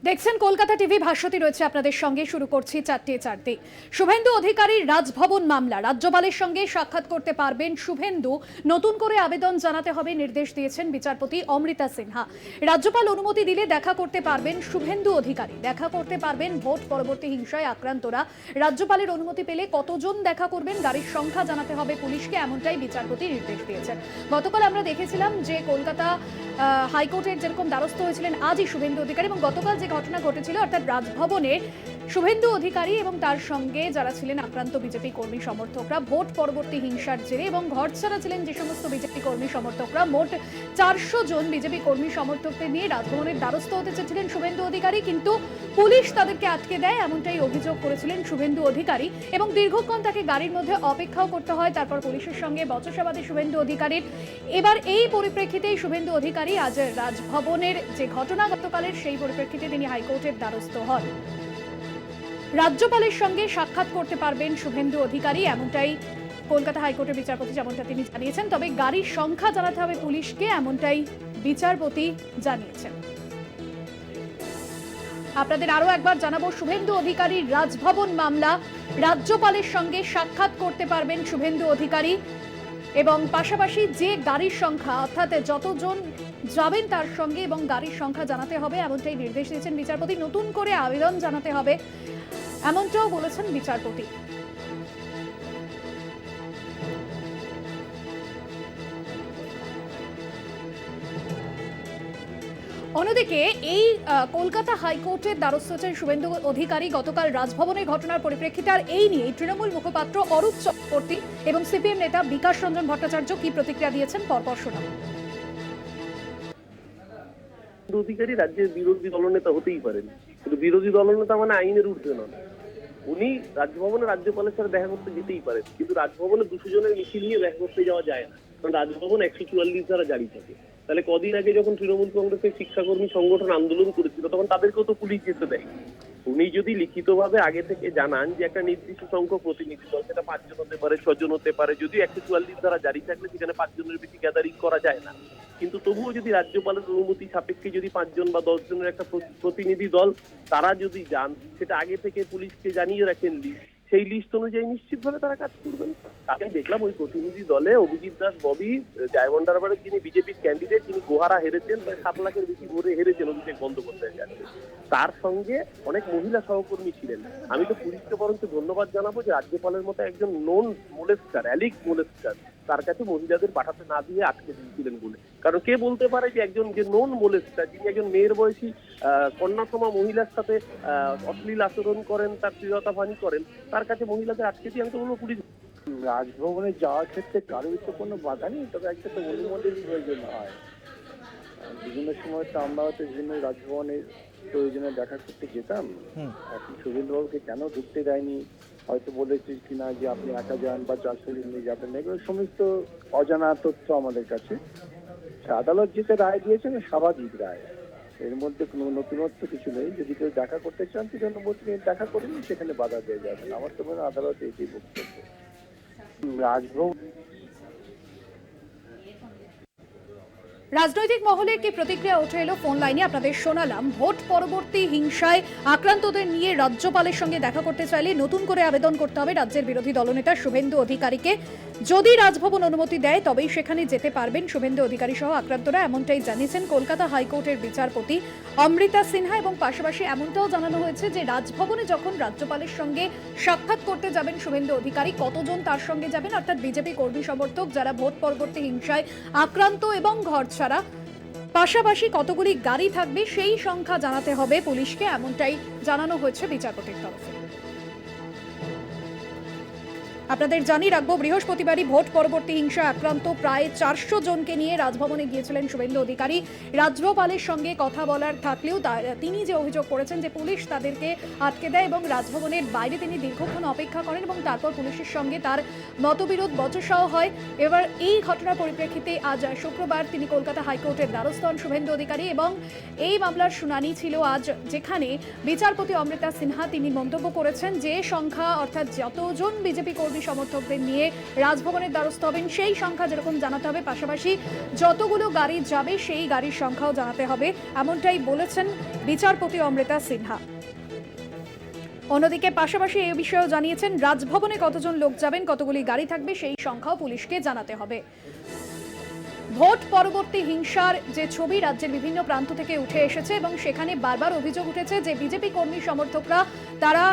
দেখছেন কলকাতা টিভি, ভাস্বতী রয়েছে আপনাদের সঙ্গে। শুরু করছি 4:04। শুভেন্দু অধিকারীর রাজভবন মামলা, রাজ্যপালের সঙ্গে সাক্ষাৎ করতে পারবেন শুভেন্দু। নতুন করে আবেদন জানাতে হবে নির্দেশ দিয়েছেন বিচারপতি অমৃতা সিনহা। রাজ্যপাল অনুমতি দিলে দেখা করতে পারবেন শুভেন্দু অধিকারী, দেখা করতে পারবেন ভোট পরবর্তী হিংসায় আক্রান্তরা। রাজ্যপালের অনুমতি পেলে কতজন দেখা করবেন, গাড়ির সংখ্যা জানাতে হবে পুলিশকে, এমনটাই বিচারপতি নির্দেশ দিয়েছেন। গতকাল আমরা দেখেছিলাম যে কলকাতা হাইকোর্টের যেরকম দ্বারস্থ হয়েছিলেন আজই শুভেন্দু অধিকারী, এবং গতকাল যে ঘটনা ঘটেছিল অর্থাৎ রাজভবনে শুভেন্দু অধিকারী এবং তার সঙ্গে যারা ছিলেন আক্রান্ত বিজেপি কর্মী সমর্থকরা ভোট পরবর্তী হিংসার জেরে, এবং ঘরছাড়া ছিলেন যে সমস্ত বিজেপি কর্মী সমর্থকরা, মোট 400 জন বিজেপি কর্মী সমর্থকদের নিয়ে রাজভবনের দ্বারস্থ হতে চেয়েছিলেন শুভেন্দু অধিকারী, কিন্তু পুলিশ তাদেরকে আটকে দেয়, এমনটাই অভিযোগ করেছিলেন শুভেন্দু অধিকারী। এবং দীর্ঘক্ষণ তাকে গাড়ির মধ্যে অপেক্ষাও করতে হয়, তারপর পুলিশের সঙ্গে বচসা বাধে শুভেন্দু অধিকারীর। এবার এই পরিপ্রেক্ষিতেই শুভেন্দু অধিকারী আজ রাজভবনের যে ঘটনা গতকালের, সেই পরিপ্রেক্ষিতে তিনি হাইকোর্টের দ্বারস্থ হন। রাজ্যপালের সঙ্গে সাক্ষাৎ করতে পারবেন শুভেন্দু অধিকারী, এমনটাই কলকাতা হাইকোর্টের বিচারপতি যেমনটা তিনি জানিয়েছেন। তবে গাড়ির সংখ্যা জানাতে হবে পুলিশকে, এমনটাই বিচারপতি জানিয়েছেন। আপনাদের আরো একবার জানাবো, শুভেন্দু অধিকারীর রাজভবন মামলা, রাজ্যপালের সঙ্গে সাক্ষাৎ করতে পারবেন শুভেন্দু অধিকারী, এবং পাশাপাশি যে গাড়ির সংখ্যা অর্থাৎ যতজন যাবেন তার সঙ্গে এবং গাড়ির সংখ্যা জানাতে হবে, এমনটাই নির্দেশ দিয়েছেন বিচারপতি। নতুন করে আবেদন জানাতে হবে, এমনটাও বলেছেন বিচারপতি। অন্যদিকে এই কলকাতা হাইকোর্টের দ্বারস্থ হচ্ছেন শুভেন্দু অধিকারী গতকাল রাজভবনের ঘটনার পরিপ্রেক্ষিতে। আর এই নিয়ে তৃণমূল মুখপাত্র অরূপ চক্রবর্তী এবং সিপিএম নেতা বিকাশ রঞ্জন ভট্টাচার্য কি প্রতিক্রিয়া দিয়েছেন, পরপর শোনাব। অধিকারী রাজ্যের বিরোধী দলনেতা হতেই পারেন, কিন্তু বিরোধী দলনেতা মানে আইনের ঊর্ধ্বে নন। উনি রাজভবনে রাজ্যপালের সাথে দেখা করতে যেতেই পারেন, কিন্তু রাজভবনে 200 জনের মিছিল নিয়ে দেখা করতে যাওয়া যায় না, কারণ রাজভবন 144 দ্বারা জারি থাকে। তাহলে কদিন আগে যখন তৃণমূল কংগ্রেসের শিক্ষাকর্মী সংগঠন আন্দোলন করেছিল, তখন তাদেরকেও তো পুলিশ যেতে দেয়। উনি যদি লিখিতভাবে আগে থেকে জানান যে একটা নির্দিষ্ট সংখ্যক প্রতিনিধি দল, সেটা 5 জন হতে পারে, 6 জন হতে পারে, যদি 144 দ্বারা জারি থাকলে সেখানে 5 জনের বেশি গ্যাদারিং করা যায় না। কিন্তু তবুও যদি রাজ্যপালের অনুমতি সাপেক্ষে যদি 5 জন বা 10 জনের একটা প্রতিনিধি দল তারা যদি যান, সেটা আগে থেকে পুলিশকে জানিয়ে রাখেন লিস্ট, সেই লিস্ট অনুযায়ী নিশ্চিতভাবে তারা কাজ করবেন। আমি দেখলাম ওই প্রতিনিধি দলে অভিজিৎ দাস ববি, জায়মন্ডারবাড়ের যিনি বিজেপির ক্যান্ডিডেট, যিনি গোহারা হেরেছেন, প্রায় 7 লাখের বেশি ভোটে হেরেছেন অভিষেক বন্দ্যোপাধ্যায়ের কাছে, তার সঙ্গে অনেক মহিলা সহকর্মী ছিলেন। আমি তো পুলিশকে বরঞ্চ ধন্যবাদ জানাবো যে রাজ্যপালের মতো একজন নোন মোলেস্টার, অ্যালিক মোলেস্টার, তার কাছে মহিলাদের পাঠাতে না দিয়ে আটকে দিয়েছিলেন বলে। কারণ কে বলতে পারে যে একজন যে নোন মোলেস্টার, যিনি একজন মেয়ের বয়সী কন্যাসমা মহিলার সাথে অশ্লীল আচরণ করেন, তার প্রিয়তাভানি করেন, তার কাছে মহিলাদের আটকে দিয়ে, আমি তো বলবো পুলিশ। রাজভবনে যাওয়ার ক্ষেত্রে কারোর তো কোনো বাধা নেই, তবে একটা তো অনুমতির প্রয়োজন হয়। বিভিন্ন সময় তো আমরা হয়তো বিভিন্ন রাজভবনের প্রয়োজনে দেখা করতে যেতাম। এখন শুভেন্দুবাবুকে কেন ঢুকতে দেয়নি, হয়তো বলেছে কিনা যে আপনি একা যান বা 400 জন নিয়ে যাবেন, এগুলো সমস্ত অজানা তথ্য আমাদের কাছে। আদালত যেটা রায় দিয়েছেন স্বাভাবিক রায়, এর মধ্যে কোনো নতুনত্ব কিছু নেই। যদি কেউ দেখা করতে চান তিনি অনুমতি নিয়ে দেখা করেন, সেখানে বাধা দিয়ে যাবেন। আমার তো মনে হয় আদালতে এটাই বক্তব্য। রাজভবন রাজনৈতিক মহলে কি প্রতিক্রিয়া উঠে এলো ফোন লাইনে আপনাদের শোনালাম। ভোট পরবর্তী হিংসায় আক্রান্তদের নিয়ে রাজ্যপালের সঙ্গে দেখা করতে চাইলে নতুন করে আবেদন করতে হবে রাজ্যের বিরোধী দলনেতা শুভেন্দু অধিকারীকে। যদি রাজভবন অনুমতি দেয় তবেই সেখানে যেতে পারবেন শুভেন্দু অধিকারী সহ আক্রান্তরা, এমনটাই জানিয়েছেন কলকাতা হাইকোর্টের বিচারপতি অমৃতা সিনহা। এবং পাশাপাশি এমনটাও জানানো হয়েছে যে রাজভবনে যখন রাজ্যপালের সঙ্গে সাক্ষাৎ করতে যাবেন শুভেন্দু অধিকারী, কতজন তার সঙ্গে যাবেন অর্থাৎ বিজেপি কর্মী সমর্থক যারা ভোট পরবর্তী হিংসায় আক্রান্ত এবং ঘর ছাড়া, পাশাপাশি কতগুলি গাড়ি থাকবে সেই সংখ্যা জানাতে হবে পুলিশকে, এমনটাই জানানো হয়েছে বিচারপতির তরফে। আপনাদের জানিয়ে রাখবো, বৃহস্পতিবারই ভোট পরবর্তী হিংসায় আক্রান্ত প্রায় 400 জনকে নিয়ে রাজভবনে গিয়েছিলেন শুভেন্দু অধিকারী। রাজ্যপালের সঙ্গে কথা বলার থাকলেও তিনি যে অভিযোগ করেছেন যে পুলিশ তাদেরকে আটকে দেয় এবং রাজভবনের বাইরে তিনি দীর্ঘক্ষণ অপেক্ষা করেন এবং তারপর পুলিশের সঙ্গে তার মতবিরোধ বচসাও হয়। এবার এই ঘটনার পরিপ্রেক্ষিতে আজ শুক্রবার তিনি কলকাতা হাইকোর্টের দ্বারস্থ হন শুভেন্দু অধিকারী, এবং এই মামলার শুনানি ছিল আজ, যেখানে বিচারপতি অমৃতা সিনহা তিনি মন্তব্য করেছেন যে সংখ্যা অর্থাৎ যতজন বিজেপি কর্মী সমর্থকদের নিয়ে রাজভবনের দ্বারস্থ হবেন সেই সংখ্যা যেরকম জানাতে হবে, পাশাপাশি যতগুলো গাড়ি যাবে সেই গাড়ির সংখ্যাও জানাতে হবে, এমনটাই বলেছেন বিচারপতি অমৃতা সিনহা। অন্যদিকে পাশাপাশি এই বিষয়েও জানিয়েছেন রাজভবনে কতজন লোক যাবেন, কতগুলি গাড়ি থাকবে সেই সংখ্যাও পুলিশকে জানাতে হবে। ভোট পরবর্তী হিংসার যে ছবি রাজ্যের বিভিন্ন প্রান্ত থেকে উঠে এসেছে এবং সেখানে বারবার অভিযোগ উঠেছে যে বিজেপি কর্মী সমর্থকরা তারা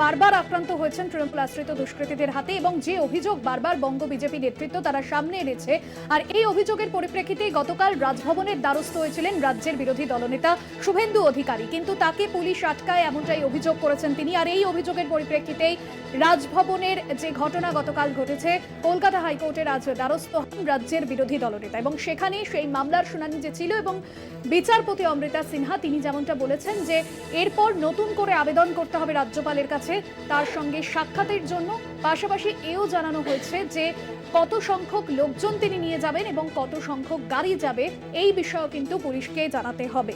বারবার আক্রান্ত হয়েছেন তৃণমূল আশ্রিত দুষ্কৃতীদের হাতে, এবং যে অভিযোগ বারবার বঙ্গ বিজেপি নেতৃত্ব তারা সামনে এনেছে, আর এই অভিযোগের পরিপ্রেক্ষিতেই গতকাল রাজভবনের দ্বারস্থ হয়েছিলেন রাজ্যের বিরোধী দলনেতা শুভেন্দু অধিকারী, কিন্তু তাকে পুলিশ আটকায় এমনটাই অভিযোগ করেছেন তিনি। আর এই অভিযোগের পরিপ্রেক্ষিতেই রাজভবনের যে ঘটনা গতকাল ঘটেছে, কলকাতা হাইকোর্টের আজ দ্বারস্থ হন রাজ্যের বিরোধী দলনেতা, এবং সেখানে সেই মামলার শুনানি যে ছিল এবং বিচারপতি অমৃতা সিনহা তিনি যেমনটা বলেছেন যে এরপর নতুন করে আবেদন করতে হবে রাজ্যপালের কাছে তার সঙ্গে সাক্ষাতের জন্য। পাশাপাশি এও জানানো হয়েছে যে কত সংখ্যক লোকজন তিনি নিয়ে যাবেন এবং কত সংখ্যক গাড়ি যাবে এই বিষয়েও কিন্তু পুলিশকে জানাতে হবে।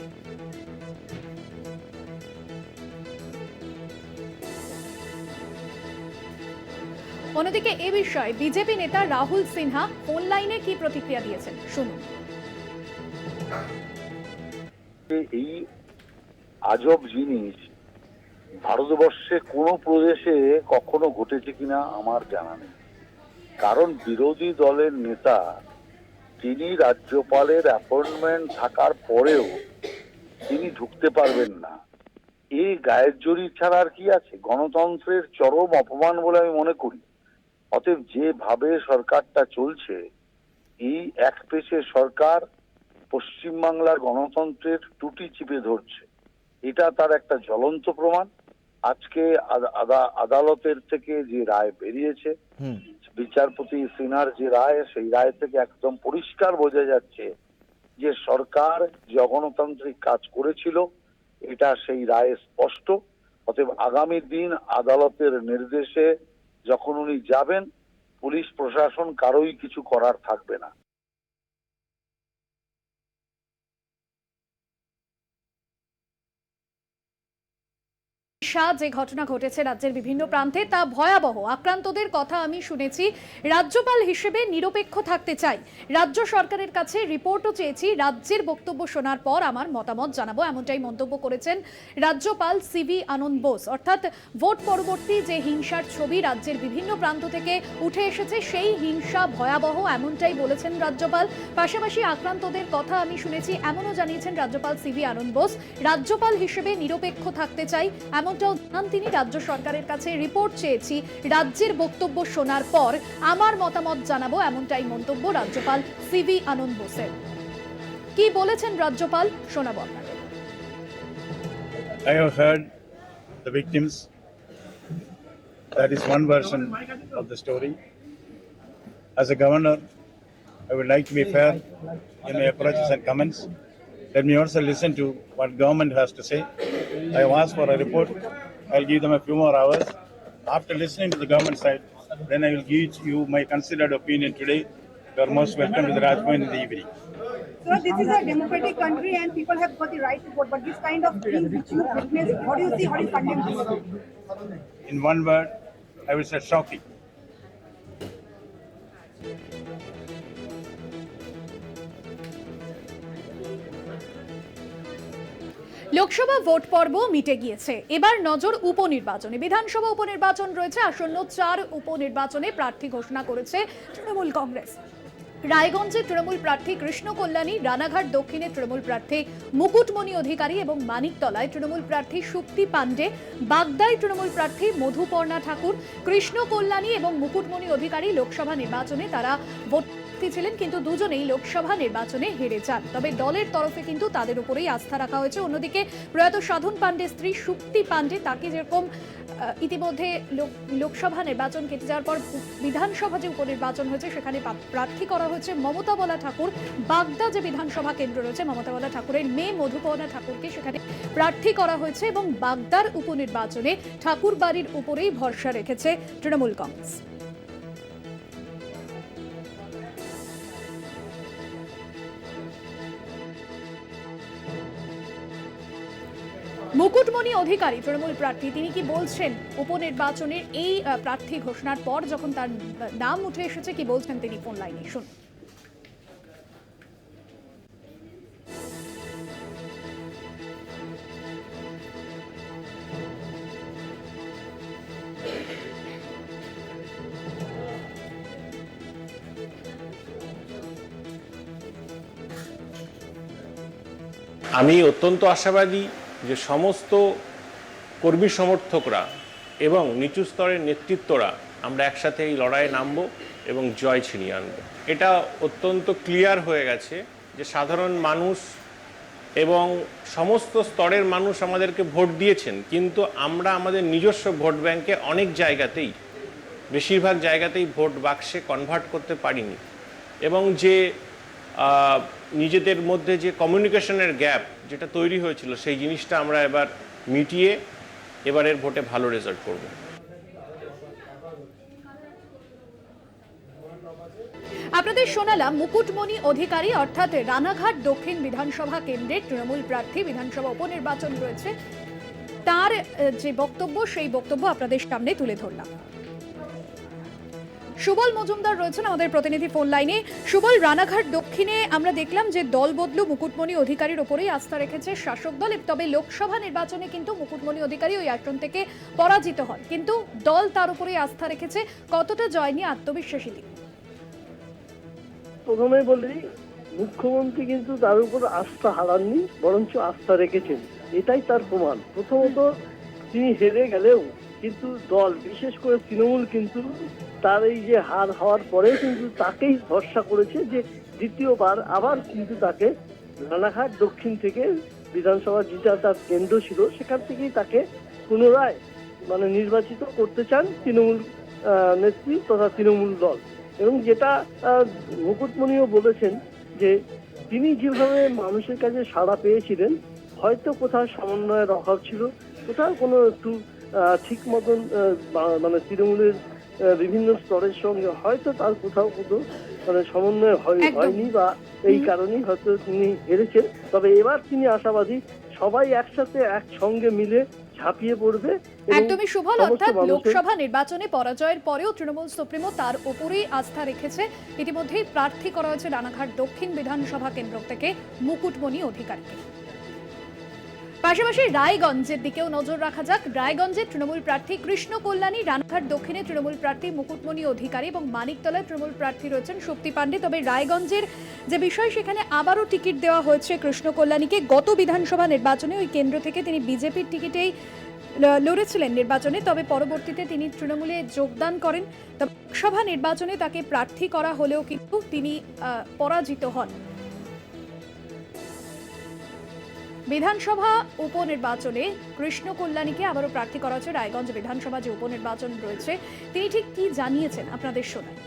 অন্যদিকে এ বিষয়ে বিজেপি নেতা রাহুল সিনহা ফোন লাইনে কি প্রতিক্রিয়া দিয়েছেন শুনুন। এই আজব জিনিস ভারতবর্ষে কোনো প্রদেশে কখনো ঘটেছে কিনা আমার জানা নেই, কারণ বিরোধী দলের নেতা তিনি রাজ্যপালের অ্যাপয়েন্টমেন্ট থাকার পরেও তিনি ঢুকতে পারবেন না। এই গায়ের জোরি ছাড়া আর কি আছে? গণতন্ত্রের চরম অপমান বলে আমি মনে করি। অতএব যেভাবে সরকারটা চলছে, এই একপেশে সরকার পশ্চিমবাংলার গণতন্ত্রের ত্রুটি চিপে ধরছে, এটা তার একটা জ্বলন্ত প্রমাণ। আজকে আদালতের থেকে যে রায় বেরিয়েছে, বিচারপতি সিনহার যে রায়, সেই রায় থেকে একদম পরিষ্কার বোঝা যাচ্ছে যে সরকার যে অগণতান্ত্রিক কাজ করেছিল এটা সেই রায়ে স্পষ্ট। অতএব আগামী দিন আদালতের নির্দেশে যখন উনি যাবেন, পুলিশ প্রশাসন কারোই কিছু করার থাকবে না। যে ঘটনা ঘটেছে রাজ্যের বিভিন্ন প্রান্তে তা ভয়াবহ। আক্রান্তদের কথা আমি শুনেছি। রাজ্যপাল হিসেবে নিরপেক্ষ থাকতে চাই, রাজ্য সরকারের কাছে রিপোর্টও চেয়েছি, রাজ্যের বক্তব্য শোনার পর আমার মতামত জানাবো, এমনটাই মন্তব্য করেছেন রাজ্যপাল সিভি আনন্দ বোস। অর্থাৎ ভোট পরবর্তী যে হিংসার ছবি রাজ্যের বিভিন্ন প্রান্ত থেকে উঠে এসেছে সেই হিংসা ভয়াবহ, এমনটাই বলেছেন রাজ্যপাল। পাশাপাশি আক্রান্তদের কথা আমি শুনেছি এমনও জানিয়েছেন রাজ্যপাল সিভি আনন্দ বোস। রাজ্যপাল হিসেবে নিরপেক্ষ থাকতে চাই এমনটাও জানান তিনি। রাজ্য সরকারের কাছে রিপোর্ট চেয়েছি, রাজ্যের বক্তব্য শোনার পর আমার মতামত জানাবো, এমনটাই মন্তব্য রাজ্যপাল সিভি আনন্দ বোসের। কি বলেছেন রাজ্যপাল শোনাবো আপনাদের। I have heard the victims. That is one version of the story. As a governor, I would like to be fair in my approaches and comments. Let me also listen to what government has to say. I have asked for a report. I'll give them a few more hours. After listening to the government side, then I will give you my considered opinion today. You are most welcome to the Rajbhavan in the evening. So this is a democratic country and people have got the right to vote, but this kind of thing which you witnessed, what do you see, how do you condemn this? In one word, I will say shocking. Lok Sabha vote পর্ব মিটে গিয়েছে, এবার নজর উপনির্বাচনে। বিধানসভা উপনির্বাচন রয়েছে, আসন্ন 4 উপনির্বাচনে প্রার্থী ঘোষণা করেছে তৃণমূল কংগ্রেস। রায়গঞ্জে তৃণমূল প্রার্থী কৃষ্ণ কল্যাণী, রানাঘাট দক্ষিণে তৃণমূল প্রার্থী মুকুটমণি অধিকারী এবং মানিকতলায় তৃণমূল প্রার্থী সুপ্তি পান্ডে, বাগদায় তৃণমূল প্রার্থী মধুপর্ণা ঠাকুর। কৃষ্ণ কল্যাণী এবং মুকুটমণি অধিকারী লোকসভা নির্বাচনে তারা ভোট ছিলেন, কিন্তু দুজনেই লোকসভা নির্বাচনে হেরে যান। তবে দলের তরফে কিন্তু তাদের উপরেই আস্থা রাখা হয়েছে। অন্যদিকে প্রয়াত সাধন পান্ডে স্ত্রী সুপ্তি পান্ডে, তাকে যেরকম ইতিমধ্যে লোকসভা নির্বাচন কেটে যাওয়ার পর বিধানসভা যে উপনির্বাচন হয়েছে সেখানে প্রার্থী করা হয়েছে মমতা বলা ঠাকুর। বাগদা যে বিধানসভা কেন্দ্র রয়েছে, মমতা বলা ঠাকুরের মেয়ে মধুপর্ণা ঠাকুরকে সেখানে প্রার্থী করা হয়েছে এবং বাগদার উপনির্বাচনে ঠাকুর বাড়ির উপরেই ভরসা রেখেছে তৃণমূল কংগ্রেস। মুকুটমণি অধিকারী তৃণমূল প্রার্থী, তিনি কি বলছেন উপনির্বাচনের এই প্রার্থী ঘোষণার পর যখন তার নাম উঠে এসেছে, কি বলছেন তিনি ফোন লাইনে শুনুন। আমি অত্যন্ত আশাবাদী যে সমস্ত কর্মী সমর্থকরা এবং নিচু স্তরের নেতৃত্বরা আমরা একসাথে এই লড়াইয়ে নামব এবং জয় ছিনিয়ে আনব। এটা অত্যন্ত ক্লিয়ার হয়ে গেছে যে সাধারণ মানুষ এবং সমস্ত স্তরের মানুষ আমাদেরকে ভোট দিয়েছেন, কিন্তু আমরা আমাদের নিজস্ব ভোট ব্যাংকে অনেক জায়গাতেই, বেশিরভাগ জায়গাতেই ভোট বাক্সে কনভার্ট করতে পারিনি, এবং যে নিজেদের মধ্যে যে কমিউনিকেশনের গ্যাপ যেটা তৈরি হয়েছিল সেই জিনিসটা আমরা এবার মিটিয়ে এবারের ভোটে ভালো রেজাল্ট করব। আপনাদের শোনালাম মুকুটমণি অধিকারী অর্থাৎ রানাঘাট দক্ষিণ বিধানসভা কেন্দ্রের তৃণমূল প্রার্থী, বিধানসভা উপনির্বাচন রয়েছে, তার যে বক্তব্য সেই বক্তব্য আপনাদের সামনে তুলে ধরলাম। সুবল মজুমদার রয়েছেন আমাদের প্রতিনিধি ফোন লাইনে। সুবল, রানাঘাট দক্ষিণে আমরা দেখলাম যে দল বদলু মুকুটমণি অধিকারীর ওপরেই আস্থা রেখেছে শাসক দল, তবে লোকসভা নির্বাচনে কিন্তু মুকুটমণি অধিকারী ওই আসন থেকে পরাজিত হন, কিন্তু দল তার উপরেই আস্থা রেখেছে। কতটা জয় নিয়ে আত্মবিশ্বাসী তিনি? প্রথমে বলি, মুখ্যমন্ত্রী কিন্তু তার উপর আস্থা হারাননি, বরঞ্চ আস্থা রেখেছেন, এটাই তার প্রমাণ। প্রথমত তিনি হেরে গেলেও কিন্তু দল, বিশেষ করে তৃণমূল, কিন্তু তার এই যে হার হওয়ার পরেও কিন্তু তাকেই ভরসা করেছে যে দ্বিতীয়বার আবার কিন্তু তাকে রানাঘাট দক্ষিণ থেকে বিধানসভা যেটা তার কেন্দ্র ছিল সেখান থেকেই তাকে পুনরায় নির্বাচিত করতে চান তৃণমূল নেত্রী তথা তৃণমূল দল। এবং যেটা মুকুটমণিও বলেছেন যে তিনি যেভাবে মানুষের কাছে সাড়া পেয়েছিলেন, হয়তো কোথাও সমন্বয়ের অভাব ছিল, কোথাও কোনো একটু ঠিক মতন তৃণমূলের বিভিন্ন স্তরের সঙ্গে হয়তো তার কোথাও সমন্বয় হয়নি, বা এই কারণেই হয়তো তিনি হেরেছেন। তবে এবার তিনি আশাবাদী সবাই একসাথে একসঙ্গে মিলে ঝাঁপিয়ে পড়বে। একদমই সুবল, অর্থাৎ লোকসভা নির্বাচনে পরাজয়ের পরেও তৃণমূল সুপ্রিমো তার উপরেই আস্থা রেখেছে। ইতিমধ্যেই প্রার্থী করা হয়েছে রানাঘাট দক্ষিণ বিধানসভা কেন্দ্র থেকে মুকুটমণি অধিকারীকে। পাশাপাশি রায়গঞ্জের দিকেও নজর রাখা যাক। রায়গঞ্জের তৃণমূল প্রার্থী কৃষ্ণ কল্যাণী, রানাঘাট দক্ষিণে তৃণমূল প্রার্থী মুকুটমণি অধিকারী এবং মানিকতলায় তৃণমূল প্রার্থী রয়েছেন শক্তি পাণ্ডে। তবে রায়গঞ্জের যে বিষয়, সেখানে আবারও টিকিট দেওয়া হয়েছে কৃষ্ণ কল্যাণীকে। গত বিধানসভা নির্বাচনে ওই কেন্দ্র থেকে তিনি বিজেপির টিকিটেই লড়েছিলেন নির্বাচনে, তবে পরবর্তীতে তিনি তৃণমূলে যোগদান করেন। তবে লোকসভা নির্বাচনে তাকে প্রার্থী করা হলেও কিন্তু তিনি পরাজিত হন। বিধানসভা উপনির্বাচনে কৃষ্ণ কল্যাণীকে আবারও প্রার্থী করা হচ্ছে। রায়গঞ্জ বিধানসভা যে উপনির্বাচন রয়েছে, তিনি ঠিক কি জানিয়েছেন আপনাদের শোনায়।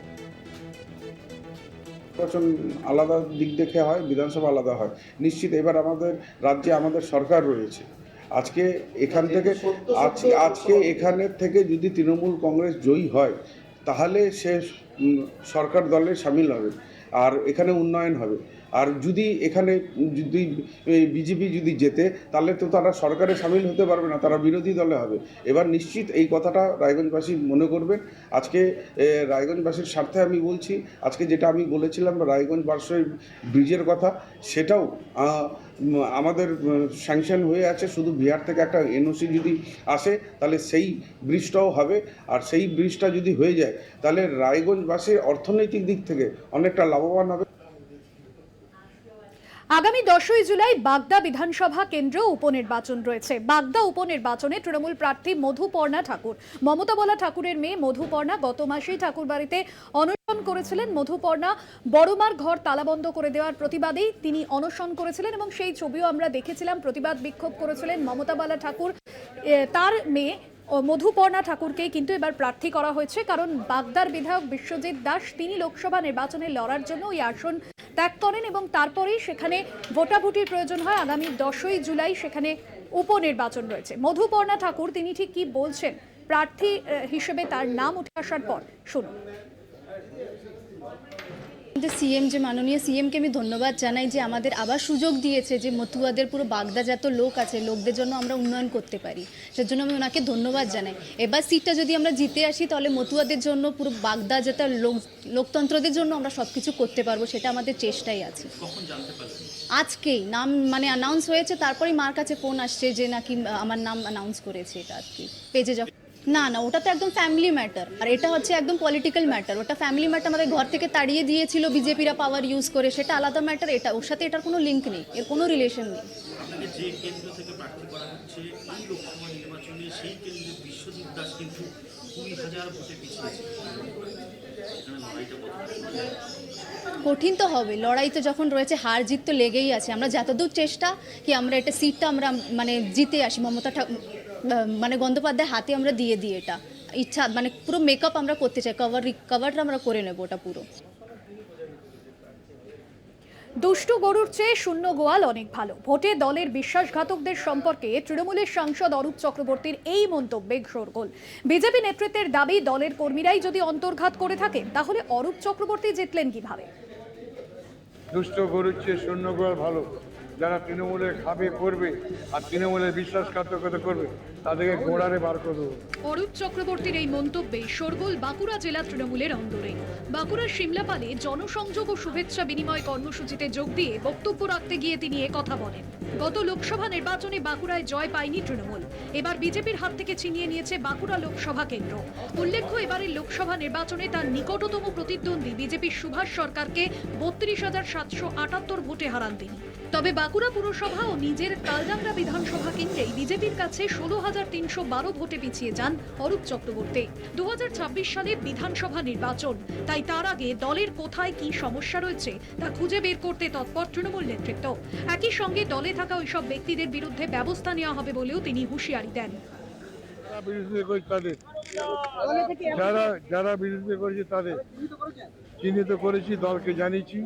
নির্বাচন আলাদা দিক দেখে হয়, বিধানসভা আলাদা হয়। নিশ্চিত এবার আমাদের রাজ্যে আমাদের সরকার রয়েছে। আজকে এখানের থেকে যদি তৃণমূল কংগ্রেস জয়ী হয়, তাহলে সে সরকার দলে সামিল হবে আর এখানে উন্নয়ন হবে। আর যদি এখানে বিজেপি যদি জেতে, তাহলে তো তারা সরকারে সামিল হতে পারবে না, তারা বিরোধী দলে হবে। এবার নিশ্চিত এই কথাটা রায়গঞ্জবাসী মনে করবেন। আজকে রায়গঞ্জবাসীর স্বার্থে আমি বলছি, আজকে যেটা আমি বলেছিলাম রায়গঞ্জ বারসই ব্রিজের কথা, সেটাও আমাদের স্যাংশন হয়ে আছে। শুধু বিহার থেকে একটা এনওসি যদি আসে, তাহলে সেই ব্রিজটাও হবে। আর সেই ব্রিজটা যদি হয়ে যায়, তাহলে রায়গঞ্জবাসীর অর্থনৈতিক দিক থেকে অনেকটা লাভবান হবে। আগামী 10ই জুলাই বাগদা বিধানসভা কেন্দ্র উপনির্বাচন রয়েছে। বাগদা উপনির্বাচনে তৃণমূল প্রার্থী মধুপর্ণা ঠাকুর, মমতা বলা ঠাকুরের মেয়ে মধুপর্ণা, গত মাসেই ঠাকুর বাড়িতে অনশন করেছিলেন। মধুপর্ণা বড়মার ঘর তালাবন্ধ করে দেওয়ার প্রতিবাদেই তিনি অনশন করেছিলেন এবং সেই ছবিও আমরা দেখেছিলাম। প্রতিবাদ বিক্ষোভ করেছিলেন মমতা বলা ঠাকুর। তার মেয়ে মধুপর্ণা ঠাকুরকেই কিন্তু এবার প্রার্থী করা হয়েছে, কারণ বাগদার বিধায়ক বিশ্বজিৎ দাস তিনি লোকসভা নির্বাচনে লড়ার জন্য ওই আসন ত্যাগ করেন এবং তারপরেই সেখানে ভোটাভুটির প্রয়োজন হয়। আগামী 10ই জুলাই সেখানে উপনির্বাচন রয়েছে। মধুপর্ণা ঠাকুর তিনি ঠিক কি বলছেন প্রার্থী হিসেবে তার নাম উঠে আসার পর, শুনুন। আমাদের সিএম যে মাননীয় সিএমকে আমি ধন্যবাদ জানাই যে আমাদের আবার সুযোগ দিয়েছে যে মতুয়াদের পুরো বাগদা যত লোক আছে লোকদের জন্য আমরা উন্নয়ন করতে পারি, সেজন্য আমি ওনাকে ধন্যবাদ জানাই। এবার সিটটা যদি আমরা জিতে আসি তাহলে মতুয়াদের জন্য পুরো বাগদা যত লোকতন্ত্রদের জন্য আমরা সব কিছু করতে পারবো, সেটা আমাদের চেষ্টাই আছে। আজকেই নাম মানে অ্যানাউন্স হয়েছে, তারপরেই মার কাছে ফোন আসছে যে নাকি আমার নাম অ্যানাউন্স করেছে, এটা আর কি পেজে যখন। না না, ওটা তো একদম ফ্যামিলি ম্যাটার, আর এটা হচ্ছে একদম পলিটিক্যাল ম্যাটার। ওটা ফ্যামিলি ম্যাটার, আমাদের ঘর থেকে তাড়িয়ে দিয়েছিল বিজেপিরা পাওয়ার ইউজ করে, সেটা আলাদা ম্যাটার। এটা ওর সাথে এটার কোনো লিঙ্ক নেই, এর কোনো রিলেশন নেই। আপনাকে যে কেন্দ্র থেকে প্রার্থী করা হচ্ছে এই লোকসভা নির্বাচনে, সেই কেন্দ্রে বিশ্বজিৎ দাস কিন্তু 20,000 ভোটে পিছিয়েছে। এখানে লড়াইটা কঠিন তো হবে, লড়াই তো যখন রয়েছে, হার জিত তো লেগেই আছে। আমরা যতদূর চেষ্টা কি আমরা এটা সিটটা আমরা মানে জিতে আসি, মানে বন্দ্যোপাধ্যায় হাতে আমরা দিয়ে দিই, এটা ইচ্ছা মানে পুরো মেকআপ আমরা করতে চাই, কভারটা আমরা করে নেবো ওটা পুরো। দুষ্টু গরুর চেয়ে শূন্য গোয়াল অনেক ভালো। ভোটে দলের বিশ্বাসঘাতকদের সম্পর্কে তৃণমূলের সাংসদ অরূপ চক্রবর্তীর এই মন্তব্যে শোরগোল। বিজেপি নেতৃত্বের দাবি, দলের কর্মীরাই যদি অন্তর্ঘাত করে থাকেন তাহলে অরূপ চক্রবর্তী জিতলেন কিভাবে? দুষ্ট গরুর চেয়ে শূন্য গোয়াল ভালো। যারা তৃণমূলে খাবে করবে আর তৃণমূলের বিশ্বাসঘাতকতা করবে তাদেরকে গোড়ারে বার করে দেবো। অরূপ চক্রবর্তীর এই মন্তব্যে শোরগোল বাঁকুড়া জেলা তৃণমূলের অন্দরে। বাঁকুড়ার সিমলাপালে জনসংযোগ ও শুভেচ্ছা বিনিময় কর্মসূচিতে যোগ দিয়ে বক্তব্য রাখতে গিয়ে তিনি কথা বলেন। গত লোকসভা নির্বাচনে বাঁকুড়ায় জয় পায়নি তৃণমূল, এবার বিজেপির হাত থেকে ছিনিয়ে নিয়েছে বাঁকুড়া লোকসভা কেন্দ্র। উল্লেখ্য, এবারের লোকসভা নির্বাচনে তার নিকটতম প্রতিদ্বন্দ্বী বিজেপির সুভাষ সরকারকে 32,778 ভোটে হারান তিনি। তবে বাঁকুড়া পুরসভা ও নিজের তালডাংরা বিধানসভা কেন্দ্রেই বিজেপির কাছে 16,312 ভোটে পিছিয়ে যান অরূপ চক্রবর্তী। 2026 সালে বিধানসভা নির্বাচন, তাই তার আগে দলের কোথায় কি সমস্যা রয়েছে তা খুঁজে বের করতে তৎপর তৃণমূল নেতৃত্ব। একই সঙ্গে দলে থাকা ওইসব ব্যক্তিদের বিরুদ্ধে ব্যবস্থা নেওয়া হবে বলেও তিনি হুঁশিয়ারি দেন। যারা বিরোধিতা করেছে তাদের চিহ্নিত করেছি, দলকে জানিয়েছি,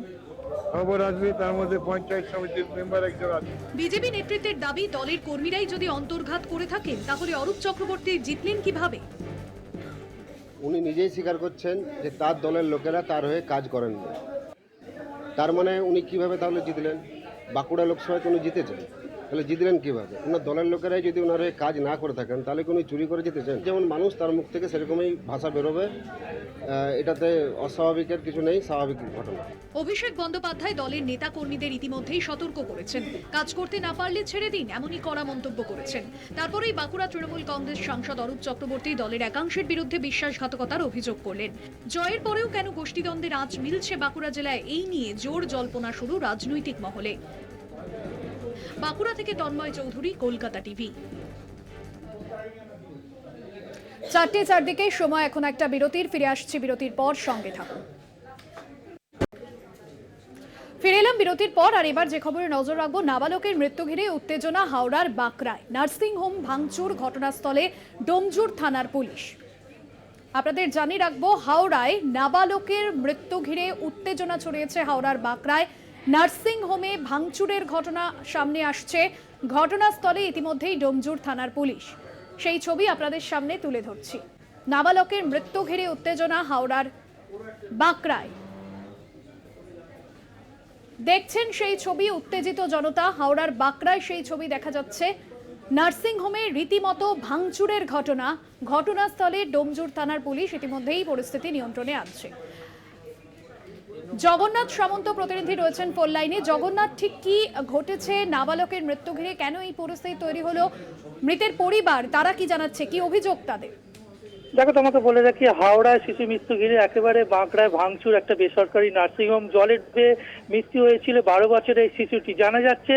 খবর আসবে, তার মধ্যে পঞ্চায়েত সমিতির মেম্বার একজন আছে। বিজেপি নেতৃত্বের দাবি, দলের কর্মীরাই যদি অন্তর্ঘাত করে থাকেন তাহলে অরূপ চক্রবর্তী জিতলেন কিভাবে? উনি নিজেই স্বীকার করছেন যে তার দলের লোকেরা তার হয়ে কাজ করেননি। তার মানে উনি কিভাবে তাহলে জিতলেন? বাঁকুড়া লোকসভায় উনি জিতেছেন, তাহলে জিতলেন কিভাবে? ওনার দলের লোকেরাই যদি ওনার হয়ে কাজ না করে থাকেন তাহলে উনি চুরি করে জিতেছেন। যেমন মানুষ, তার মুখ থেকে সেরকমই ভাষা বেরোবে, এটাতে অস্বাভাবিকের কিছু নেই, স্বাভাবিক ঘটনা। অভিষেক বন্দ্যোপাধ্যায় দলের নেতা কর্মীদের ইতিমধ্যেই সতর্ক করেছেন, কাজ করতে না পারলে ছেড়ে দিন, এমনই কড়া মন্তব্য করেছেন। তারপরেই বাঁকুড়া তৃণমূল কংগ্রেস সাংসদ অরূপ চক্রবর্তী দলের একাংশের বিরুদ্ধে বিশ্বাসঘাতকতার অভিযোগ করলেন। জয়ের পরেও কেন গোষ্ঠীদ্বন্দ্বের আঁচ মিলছে বাঁকুড়া জেলায়, এই নিয়ে জোর জল্পনা শুরু রাজনৈতিক মহলে। বাঁকুড়া থেকে তন্ময় চৌধুরী, কলকাতা টিভি। 4:04 দিকে সময় এখন একটা বিরতির, ফিরে আসছি বিরতির পর, সঙ্গে থাকুন। ফিরে এলাম বিরতির পর, আর এবার যে খবরে নজর রাখবো, নাবালকের মৃত্যু ঘিরে উত্তেজনা হাওড়ার বাঁকড়ায়। নার্সিং হোম ভাঙচুর, ঘটনাস্থলে ডোমজুর থানার পুলিশ। আপনাদের জানিয়ে রাখবো, হাওড়ায় নাবালকের মৃত্যু ঘিরে উত্তেজনা ছড়িয়েছে হাওড়ার বাঁকড়ায়। নার্সিং হোমে ভাঙচুরের ঘটনা সামনে আসছে, ঘটনাস্থলে ইতিমধ্যেই ডোমজুর থানার পুলিশ। সেই ছবি আপনাদের সামনে তুলে ধরছি। নাবালকের মৃত্যু ঘিরে উত্তেজনা হাওড়ার বাঁকড়ায়। দেখছেন সেই ছবি, উত্তেজিত জনতা। হাওড়ার বাঁকড়ায় সেই ছবি দেখা যাচ্ছে। নার্সিং হোমে রীতিমতো ভাঙচুরের ঘটনা, ঘটনাস্থলে ডোমজুর থানার পুলিশ ইতিমধ্যেই পরিস্থিতি নিয়ন্ত্রণে আনছে। জগন্নাথ সামন্ত প্রতিনিধি রয়েছেন ফোন লাইনে। জগন্নাথ, ঠিক কি ঘটেছে নাবালকের মৃত্যু ঘিরে? কেন এই পরিস্থিতি তৈরি হলো? মৃতের পরিবার তারা কি জানাচ্ছে, কি অভিযোগ তাদের? দেখো, তোমাকে বলে রাখি, হাওড়ায় শিশু মৃত্যু ঘিরে একেবারে বাঁকড়ায় ভাঙচুর একটা বেসরকারি নার্সিংহোম। জলে ডুবে মৃত্যু হয়েছিল 12 বছরের এই শিশুটি। জানা যাচ্ছে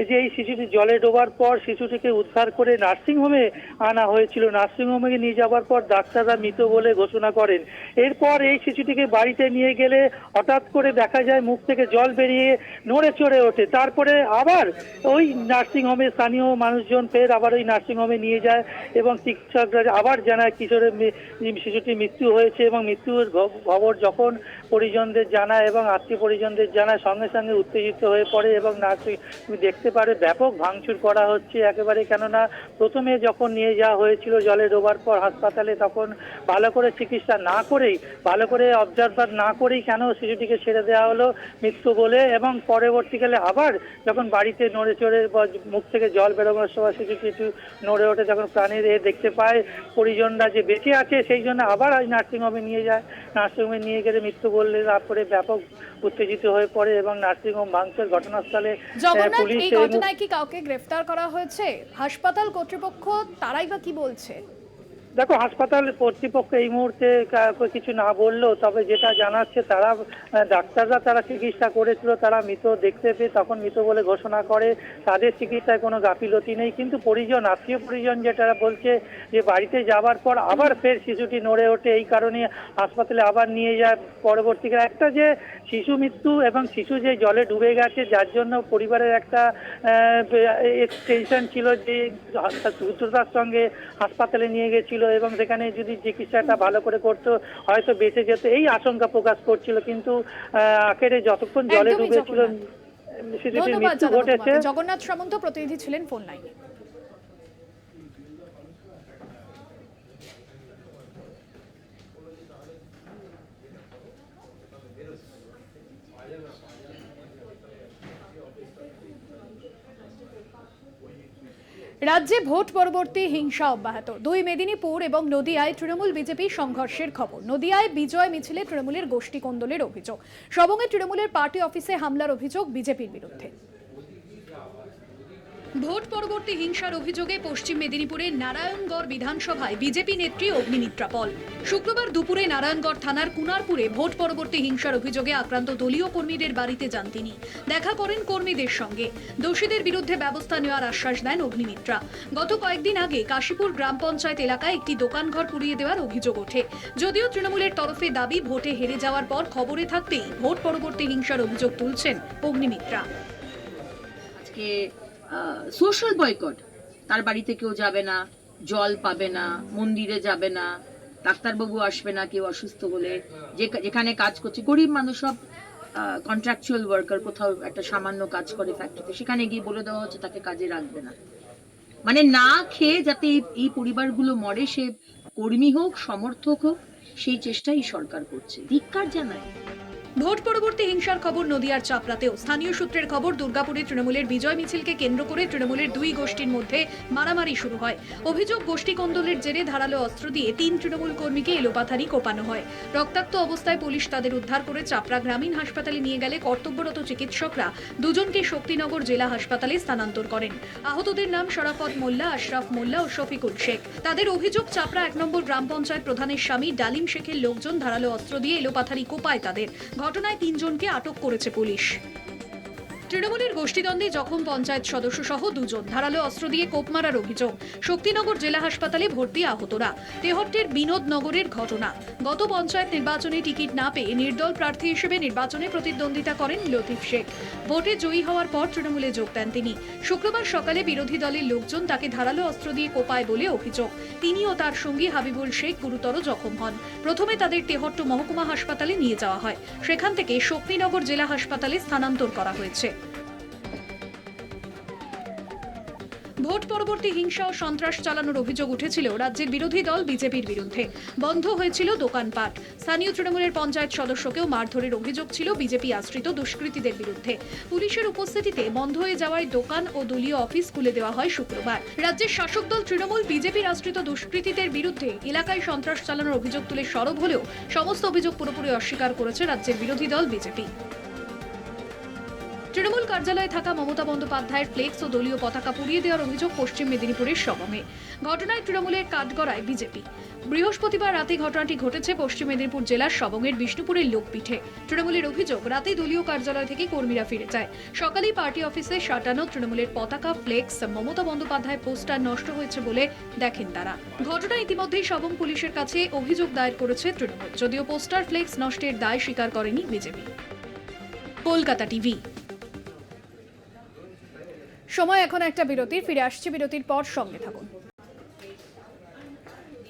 যে এই শিশুটি জলে ডোবার পর শিশুটিকে উদ্ধার করে নার্সিংহোমে আনা হয়েছিল। নার্সিংহোমে নিয়ে যাওয়ার পর ডাক্তাররা মৃত বলে ঘোষণা করেন। এরপর এই শিশুটিকে বাড়িতে নিয়ে গেলে হঠাৎ করে দেখা যায় মুখ থেকে জল বেরিয়ে নড়ে চড়ে ওঠে। তারপরে আবার ওই নার্সিংহোমে স্থানীয় মানুষজন ফের আবার ওই নার্সিংহোমে নিয়ে যায় এবং চিকিৎসকরা আবার জানায় কিশোরের শিশুটির মৃত্যু হয়েছে এবং মৃত্যুর খবর যখন পরিজনদের জানায় এবং আত্মীয় পরিজনদের জানায়, সঙ্গে সঙ্গে উত্তেজিত হয়ে পড়ে এবং তুমি দেখতে পারে ব্যাপক ভাঙচুর করা হচ্ছে একেবারে। কেননা প্রথমে যখন নিয়ে যাওয়া হয়েছিল জলে ডোবার পর হাসপাতালে, তখন ভালো করে চিকিৎসা না করেই, ভালো করে অবজারভার না করেই কেন শিশুটিকে ছেড়ে দেওয়া হলো মৃত্যু বলে, এবং পরবর্তীকালে আবার যখন বাড়িতে নড়ে চড়ে মুখ থেকে জল বেরোবার সময় শিশুটি একটু নড়ে ওঠে, যখন প্রাণীর দেখতে পায় পরিজনরা যে বেঁচে আছে, সেই জন্য আবার নার্সিংহোমে নিয়ে যায়। নার্সিংহোমে নিয়ে গেলে মৃত্যু বললে তারপরে ব্যাপক উত্তেজিত হয়ে পড়ে এবং নার্সিংহোম ভাঙচুর ঘটনাস্থলে জগন্নাথ, পুলিশ এই ঘটনায় কি কাউকে গ্রেফতার করা হয়েছে? হাসপাতাল কর্তৃপক্ষ তারাই বা কি বলছে? দেখো, হাসপাতাল কর্তৃপক্ষ এই মুহূর্তে কিছু না বললেও, তবে যেটা জানাচ্ছে তারা ডাক্তাররা তারা চিকিৎসা করেছিল, তারা মৃত দেখতে পেয়ে তখন মৃত বলে ঘোষণা করে, তাদের চিকিৎসায় কোনো গাফিলতি নেই। কিন্তু পরিজন, আত্মীয় পরিজন যেটা বলছে যে বাড়িতে যাওয়ার পর আবার ফের শিশুটি নড়ে ওঠে, এই কারণে হাসপাতালে আবার নিয়ে যায়। পরবর্তীকালে একটা যে শিশু মৃত্যু এবং শিশু যে জলে ডুবে গেছে, যার জন্য পরিবারের একটা টেনশন ছিল যে দ্রুততার সঙ্গে হাসপাতালে নিয়ে গেছিল এবং সেখানে যদি চিকিৎসাটা ভালো করে করতো হয়তো বেঁচে যেত, এই আশঙ্কা প্রকাশ করছিল। কিন্তু আখেরে যতক্ষণ জলে ডুবেছিল শিশুটির মৃত্যু ঘটেছে। জগন্নাথ সামন্ত প্রতিনিধি ছিলেন ফোন লাইনে। রাজ্যে ভোট পরবর্তী হিংসা অব্যাহত। 2 মেদিনীপুর এবং নদিয়ায় তৃণমূল বিজেপি সংঘর্ষের খবর। নদিয়ায় বিজয় মিছিলে তৃণমূলের গোষ্ঠী কোন্দলের অভিযোগ। সবংয়ে তৃণমূলের পার্টি অফিসে হামলার অভিযোগ বিজেপির বিরুদ্ধে। ভোট পরবর্তী হিংসার অভিযোগে পশ্চিম মেদিনীপুরের নারায়ণগড় বিধানসভায় বিজেপি নেত্রী অগ্নিমিত্রা পল। শুক্রবার দুপুরে নারায়ণগড় থানার কুনারপুরে ভোট পরবর্তী হিংসার অভিযোগে আক্রান্ত দলীয় কর্মীদের বাড়িতে যান তিনি। দেখা করেন কর্মীদের সঙ্গে। দোষীদের বিরুদ্ধে ব্যবস্থা নেওয়ার আশ্বাস দেন অগ্নিমিত্রা। গত কয়েকদিন আগে কাশীপুর গ্রাম পঞ্চায়েত এলাকায় একটি দোকানঘর পুড়িয়ে দেওয়ার অভিযোগ ওঠে। যদিও তৃণমূলের তরফে দাবি ভোটে হেরে যাওয়ার পর খবরে থাকতেই ভোট পরবর্তী হিংসার অভিযোগ তুলছেন অগ্নিমিত্রা। আজকে সোশ্যাল বয়কট, তার বাড়িতে কেউ যাবে না, জল পাবে না, মন্দিরে যাবে না, ডাক্তারবাবু আসবে না কেউ অসুস্থ হলে, যেখানে কাজ করছে গরিব মানুষ, সব কন্ট্রাকচুয়াল ওয়ার্কার, কোথাও একটা সামান্য কাজ করে ফ্যাক্টরিতে, সেখানে গিয়ে বলে দেওয়া হচ্ছে তাকে কাজে রাখবে না। মানে না খেয়ে যাতে এই পরিবারগুলো মরে, সে কর্মী হোক সমর্থক হোক, সেই চেষ্টাই সরকার করছে। ধিক্কার জানায়। ভোট পরবর্তী হিংসার খবর নদিয়ার চাপড়াতেও। স্থানীয় সূত্রের খবর, দুর্গাপুরে তৃণমূলের বিজয় মিছিলকে কেন্দ্র করে তৃণমূলের 2 গোষ্ঠীর মধ্যে মারামারি শুরু হয়। অভিযোগ, গোষ্ঠী কোন্দলের জেরে ধারালো অস্ত্র দিয়ে 3 তৃণমূল কর্মীকে এলোপাথারি কোপানো হয়। রক্তাক্ত অবস্থায় পুলিশ তাদের উদ্ধার করে চাপড়া গ্রামীণ হাসপাতালে নিয়ে গেলে কর্তব্যরত চিকিৎসকরা দুজনকে শক্তিনগর জেলা হাসপাতালে স্থানান্তর করেন। আহতদের নাম শরাফত মোল্লা, আশরাফ মোল্লা ও শফিকুল শেখ। তাদের অভিযোগ, চাপড়া 1 নম্বর গ্রাম পঞ্চায়েত প্রধানের স্বামী ডালিম শেখের লোকজন ধারালো অস্ত্র দিয়ে এলোপাথারি কোপায় তাদের। ঘটনায় 3 জনকে আটক করেছে পুলিশ। তৃণমূলের গোষ্ঠীদ্বন্দ্বে জখম পঞ্চায়েত সদস্য সহ 2 জন। ধারালো অস্ত্র দিয়ে কোপ মারার অভিযোগ। শক্তিনগর জেলা হাসপাতালে ভর্তি আহতরা। তেহট্টের বিনোদনগরের ঘটনা। গত পঞ্চায়েত নির্বাচনে টিকিট না পেয়ে নির্দল প্রার্থী হিসেবে নির্বাচনে প্রতিদ্বন্দ্বিতা করেন লতিফ শেখ। ভোটে জয়ী হওয়ার পর তৃণমূলে যোগ দেন তিনি। শুক্রবার সকালে বিরোধী দলের লোকজন তাকে ধারালো অস্ত্র দিয়ে কোপায় বলে অভিযোগ। তিনি ও তার সঙ্গী হাবিবুল শেখ গুরুতর জখম হন। প্রথমে তাদের তেহট্ট মহকুমা হাসপাতালে নিয়ে যাওয়া হয়। সেখান থেকে শক্তিনগর জেলা হাসপাতালে স্থানান্তর করা হয়েছে। ভোট পরবর্তী হিংসা ও সন্ত্রাস চালানোর অভিযোগ উঠেছিল রাজ্যের বিরোধী দল বিজেপির বিরুদ্ধে। বন্ধ হয়েছিল দোকানপাট। স্থানীয় তৃণমূলের পঞ্চায়েত সদস্যকেও মারধরের অভিযোগ ছিল বিজেপি আশ্রিত দুষ্কৃতীদের বিরুদ্ধে। পুলিশের উপস্থিতিতে বন্ধ হয়ে যাওয়ায় দোকান ও দলীয় অফিস খুলে দেওয়া হয় শুক্রবার। রাজ্যের শাসক দল তৃণমূল বিজেপির আশ্রিত দুষ্কৃতীদের বিরুদ্ধে এলাকায় সন্ত্রাস চালানোর অভিযোগ তুলে সরব হলেও সমস্ত অভিযোগ পুরোপুরি অস্বীকার করেছে রাজ্যের বিরোধী দল বিজেপি। তৃণমূল কার্যালয়ে থাকা মমতা বন্দ্যোপাধ্যায়ের ফ্লেক্স ও দলীয় পতাকা পুড়িয়ে দেওয়ার অভিযোগ পশ্চিম মেদিনীপুরের সবংয়ে। ঘটনায় তৃণমূলের কাঠগড়ায় বিজেপি। বৃহস্পতিবার রাতে ঘটনাটি ঘটেছে পশ্চিম মেদিনীপুর জেলার সবংয়ের বিষ্ণুপুরের লোকপীঠে। তৃণমূলের অভিযোগ, রাতে দলীয় কার্যালয় থেকে কর্মীরা ফিরে যায়। সকালেই পার্টি অফিসে সাঁটানো তৃণমূলের পতাকা, ফ্লেক্স, মমতা বন্দ্যোপাধ্যায় পোস্টার নষ্ট হয়েছে বলে দেখেন তারা। ঘটনা ইতিমধ্যেই সবং পুলিশের কাছে অভিযোগ দায়ের করেছে তৃণমূল, যদিও পোস্টার, ফ্লেক্স নষ্টের দায় স্বীকার করেনি বিজেপি। কলকাতা টিভি। সময় এখন একটা বিরতির। ফিরে আসছে বিরতির পর, সঙ্গে থাকুন।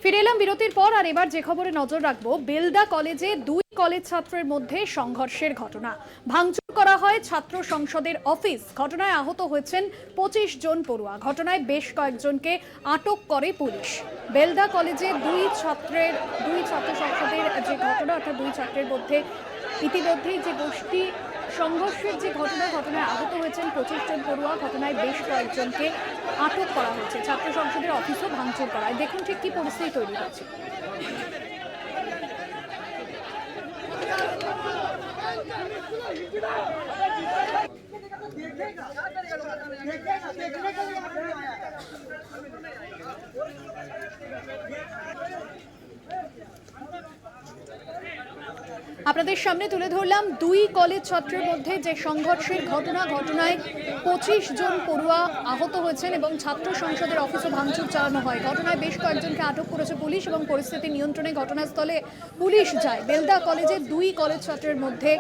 ফিরে এলাম বিরতির পর, আর এবার যে খবরে নজর রাখবো, বেলদা কলেজে দুই কলেজ ছাত্রের মধ্যে সংঘর্ষের ঘটনা। ভাঙচুর করা হয় ছাত্র সংসদের অফিস। ঘটনায় আহত হয়েছেন 25 জন পড়ুয়া। ঘটনায় বেশ কয়েকজনকে আটক করে পুলিশ। বেলদা কলেজে দুই ছাত্র সংসদের যে ঘটনা, অর্থাৎ দুই ছাত্রের মধ্যে ইতিমধ্যেই যে গোষ্ঠী সংঘর্ষের যে ঘটনায় আহত হয়েছেন 25 জন পড়ুয়া। ঘটনায় বেশ কয়েকজনকে আটক করা হয়েছে। ছাত্র সংসদের অফিসও ভাঙচুর করায়। দেখুন ঠিক কি পরিস্থিতি তৈরি হচ্ছে। আপনাদের সামনে তুলে ধরলাম দুই কলেজ ছাত্রের মধ্যে যে সংঘর্ষের ঘটনায় 25 জন পড়ুয়া আহত হয়েছেন এবং ছাত্র সংসদের অফিসে ভাঙচুর চালানো হয়। ঘটনায় বেশ কয়েকজনকে আটক করেছে পুলিশ এবং পরিস্থিতি নিয়ন্ত্রণে ঘটনাস্থলে পুলিশ যায়। বেলদা কলেজে দুই কলেজ ছাত্রের মধ্যে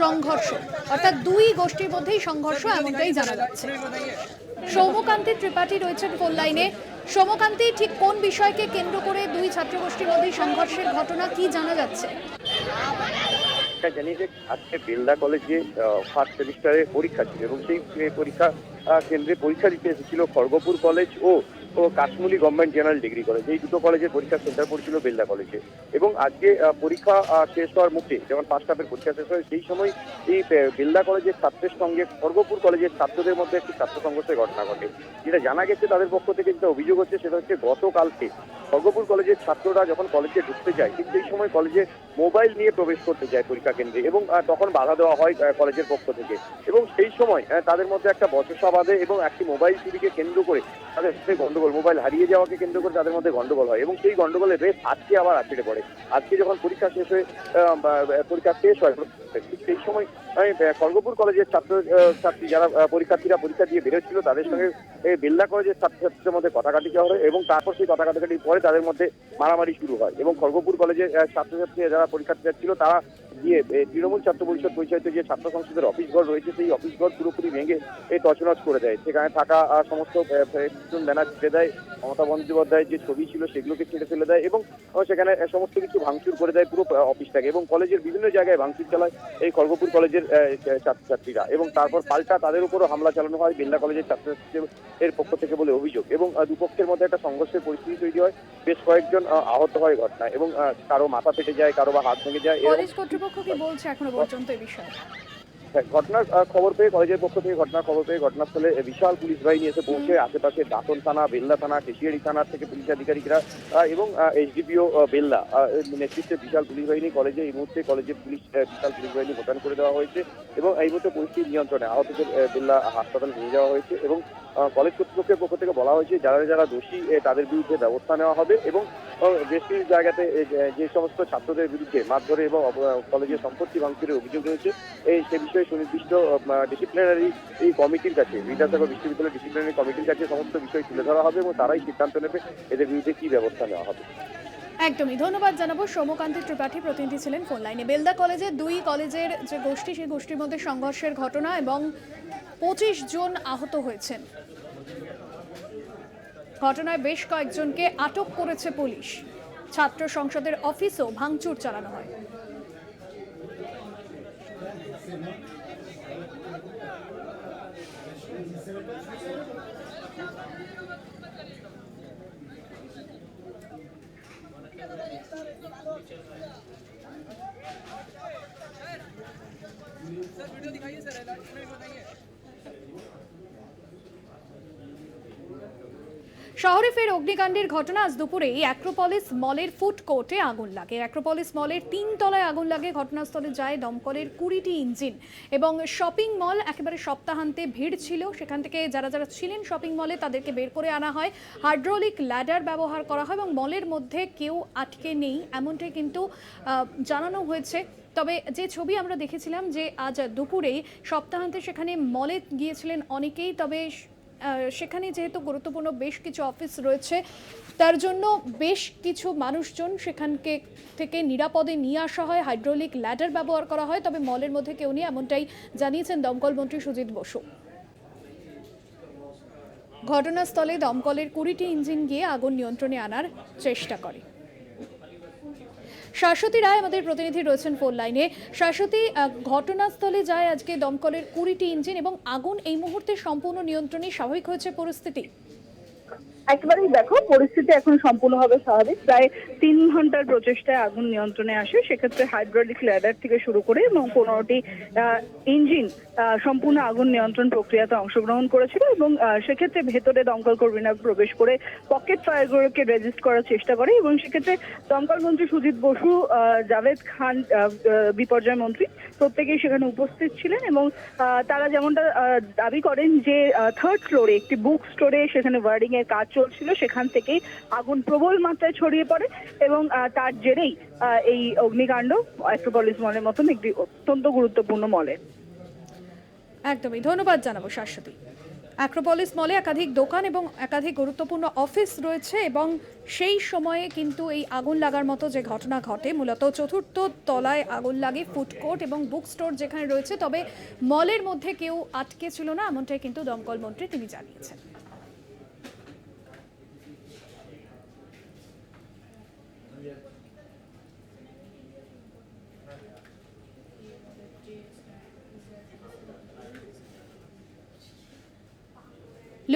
সংঘর্ষ, অর্থাৎ দুই গোষ্ঠীর মধ্যেই সংঘর্ষ, এমনটাই জানা যাচ্ছে। সৌম্যকান্তি ত্রিপাঠী রয়েছেন ফোন লাইনে। সৌম্যকান্তি, ঠিক কোন বিষয়কে কেন্দ্র করে দুই ছাত্র গোষ্ঠীর মধ্যে সংঘর্ষের ঘটনা, কি জানা যাচ্ছে? জানি যে আজকে বেলদা কলেজে ফার্স্ট সেমিস্টারের পরীক্ষা ছিল এবং সেই পরীক্ষা কেন্দ্রে পরীক্ষা দিতে এসেছিল খড়গপুর কলেজ ও Kashmuli government general degree college. এই দুটো কলেজের পরীক্ষা সেন্টার পড়েছিল বেলদা কলেজে এবং আজকে পরীক্ষা শেষ হওয়ার মুখে, যখন ফার্স্ট হাফের পরীক্ষা শেষ হয়, সেই সময় এই বেলদা কলেজের ছাত্রের সঙ্গে খড়গপুর কলেজের ছাত্রদের মধ্যে একটি ছাত্র সংঘর্ষের ঘটনা ঘটে। যেটা জানা গেছে তাদের পক্ষ থেকে যেটা অভিযোগ হচ্ছে সেটা হচ্ছে গতকালকে খড়গপুর কলেজের ছাত্ররা যখন কলেজে ঢুকতে যায়, ঠিক সেই সময় কলেজে মোবাইল নিয়ে প্রবেশ করতে যায় পরীক্ষা কেন্দ্রে এবং তখন বাধা দেওয়া হয় কলেজের পক্ষ থেকে এবং সেই সময় তাদের মধ্যে একটা বচসা বাঁধে এবং একটি মোবাইল চুরিকে কেন্দ্র করে তাদের সাথে গন্ডগোল, মোবাইল হারিয়ে যাওয়াকে কেন্দ্র করে তাদের মধ্যে গন্ডগোল হয় এবং সেই গন্ডগোলের রেস আজকে আবার আছড়ে পড়ে। আজকে যখন পরীক্ষা শেষ হয় ঠিক সেই সময় খড়গপুর কলেজের ছাত্রী যারা পরীক্ষার্থীরা পরীক্ষা দিয়ে বেরোচ্ছিল, তাদের সঙ্গে বেলদা কলেজের ছাত্রছাত্রীদের মধ্যে কথা কাটাকাটি হয় এবং তারপর সেই কথা কাটাকাটির পরে তাদের মধ্যে মারামারি শুরু হয় এবং খড়গপুর কলেজের ছাত্রছাত্রীরা যারা পরীক্ষার্থীরা ছিল তারা গিয়ে তৃণমূল ছাত্র পরিষদ পরিচালিত যে ছাত্র সংসদের অফিস ঘর রয়েছে সেই অফিস ঘর পুরোপুরি ভেঙে তছনছ করে দেয়। সেখানে থাকা সমস্ত ব্যানার ছেড়ে দেয়, মমতা বন্দ্যোপাধ্যায়ের যে ছবি ছিল সেগুলোকে ছেড়ে ফেলে দেয় এবং সেখানে সমস্ত কিছু ভাঙচুর করে দেয় পুরো অফিসটাকে এবং কলেজের বিভিন্ন জায়গায় ভাঙচুর চালায় এই খড়গপুর কলেজের ছাত্রছাত্রীরা এবং তারপর পাল্টা তাদের উপরও হামলা চালানো হয় বেলদা কলেজের ছাত্রছাত্রীদের পক্ষ থেকে বলে অভিযোগ এবং দুপক্ষের মধ্যে একটা সংঘর্ষের পরিস্থিতি তৈরি হয়। বেশ কয়েকজন আহত হয় ঘটনায় এবং কারো মাথা ফেটে যায়, কারো বা হাত ভেঙে যায়। কলেজ কর্তৃপক্ষ কি বলছে এখনো পর্যন্ত এই বিষয়ে? ঘটনার খবর পেয়ে, কলেজের পক্ষ থেকে ঘটনার খবর পেয়ে ঘটনাস্থলে বিশাল পুলিশ বাহিনী এসে পৌঁছে আশেপাশে দাঁতন থানা, বেলদা থানা, কেশিয়ারি থানার থেকে পুলিশ আধিকারিকরা এবং এসডিপিও বেলদা নেতৃত্বে বিশাল পুলিশ বাহিনী কলেজে এই মুহূর্তে কলেজের বিশাল পুলিশ বাহিনী মোতায়েন করে দেওয়া হয়েছে এবং এই মুহূর্তে পরিস্থিতি নিয়ন্ত্রণে। আহতদের বেলদা হাসপাতালে নিয়ে যাওয়া হয়েছে এবং কলেজ কর্তৃপক্ষের পক্ষ থেকে বলা হয়েছে যারা যারা দোষী তাদের বিরুদ্ধে ব্যবস্থা নেওয়া হবে এবং বেশ কিছু জায়গাতে যে সমস্ত ছাত্রদের বিরুদ্ধে মারধরে এবং কলেজের সম্পত্তি ভাঙচুরের অভিযোগ রয়েছে সে বিষয়ে সুনির্দিষ্ট ডিসিপ্লিনারি এই কমিটির কাছে, বিদ্যাসাগর বিশ্ববিদ্যালয় ডিসিপ্লিনারি কমিটির কাছে সমস্ত বিষয় তুলে ধরা হবে এবং তারাই সিদ্ধান্ত নেবে এদের বিরুদ্ধে কি ব্যবস্থা নেওয়া হবে। একদমই ধন্যবাদ জানাবো। সৌম্যকান্তি ত্রিপাঠী প্রতিনিধি ছিলেন ফোন লাইনে। বেলদা কলেজে দুই কলেজের যে গোষ্ঠী, সেই গোষ্ঠীর মধ্যে সংঘর্ষের ঘটনা এবং 25 জন আহত হয়েছেন। ঘটনায় বেশ কয়েকজনকে আটক করেছে পুলিশ। ছাত্র সংসদের অফিসও ভাঙচুর চালানো হয়। শহরে ফের অগ্নিকাণ্ডের ঘটনা। আজ দুপুরে অ্যাক্রোপলিস মলের ফুড কোর্টে আগুন লাগে। অ্যাক্রোপলিস মলের 3 তলায় আগুন লাগে। ঘটনাস্থলে যায় দমকলের 20টি ইঞ্জিন এবং শপিং মল একেবারে সপ্তাহান্তে ভিড় ছিল। সেখান থেকে যারা যারা ছিলেন শপিং মলে তাদেরকে বের করে আনা হয়। হাইড্রোলিক ল্যাডার ব্যবহার করা হয় এবং মলের মধ্যে কেউ আটকে নেই এমনটাই কিন্তু জানানো হয়েছে। তবে যে ছবি আমরা দেখেছিলাম যে আজ দুপুরেই সপ্তাহান্তে সেখানে মলে গিয়েছিলেন অনেকেই, তবে সেখানে যেহেতু গুরুত্বপূর্ণ বেশ কিছু অফিস রয়েছে তার জন্য বেশ কিছু মানুষজন সেখানকে থেকে নিরাপদে নিয়ে আসা হয়। হাইড্রোলিক ল্যাডার ব্যবহার করা হয়, তবে মলের মধ্যে কেউ নেই এমনটাই জানিয়েছেন দমকল মন্ত্রী সুজিত বসু। ঘটনাস্থলে দমকলের 20টি ইঞ্জিন গিয়ে আগুন নিয়ন্ত্রণে আনার চেষ্টা করে। শাশ্বতী রায় আমাদের প্রতিনিধি রয়েছেন ফোন লাইনে। শাশ্বতী, ঘটনাস্থলে যায় আজকে দমকলের 20টি ইঞ্জিন এবং আগুন এই মুহূর্তে সম্পূর্ণ নিয়ন্ত্রণে, স্বাভাবিক হয়েছে পরিস্থিতি? একেবারেই দেখো, পরিস্থিতি এখন সম্পূর্ণভাবে স্বাভাবিক। প্রায় 3 ঘন্টার প্রচেষ্টায় আগুন নিয়ন্ত্রণে আসে। সেক্ষেত্রে হাইড্রোলিক ল্যাডার থেকে শুরু করে এবং 15টি ইঞ্জিন সম্পূর্ণ আগুন নিয়ন্ত্রণ প্রক্রিয়াতে অংশগ্রহণ করেছিল এবং সেক্ষেত্রে ভেতরে দমকল কর্মীরা প্রবেশ করে পকেট ফায়ারগুলোকে রেজিস্ট করার চেষ্টা করে এবং সেক্ষেত্রে দমকল মন্ত্রী সুজিত বসু, জাভেদ খান বিপর্যয় মন্ত্রী প্রত্যেকেই সেখানে উপস্থিত ছিলেন এবং তারা যেমনটা দাবি করেন যে 3rd ফ্লোরে একটি বুক স্টোরে সেখানে ওয়ার্ডিং এর কাজ চলছিল, সেখান থেকেই আগুন প্রবল মাত্রায় ছড়িয়ে পড়ে এবং তার জেরেই এই অগ্নিকাণ্ড অ্যাক্রোপলিস মলের মতন একটি অত্যন্ত গুরুত্বপূর্ণ মলে। একদমই, ধন্যবাদ জানাবো শাশ্বতী। অ্যাক্রোপলিস মলে একাধিক দোকান এবং একাধিক গুরুত্বপূর্ণ অফিস রয়েছে এবং সেই সময়ে কিন্তু এই আগুন লাগার মতো যে ঘটনা ঘটে, মূলত 4র্থ তলায় আগুন লাগে ফুড কোর্ট এবং বুক স্টোর যেখানে রয়েছে। তবে মলের মধ্যে কেউ আটকে ছিল না, এমনটাই কিন্তু দমকল মন্ত্রী তিনি জানিয়েছেন।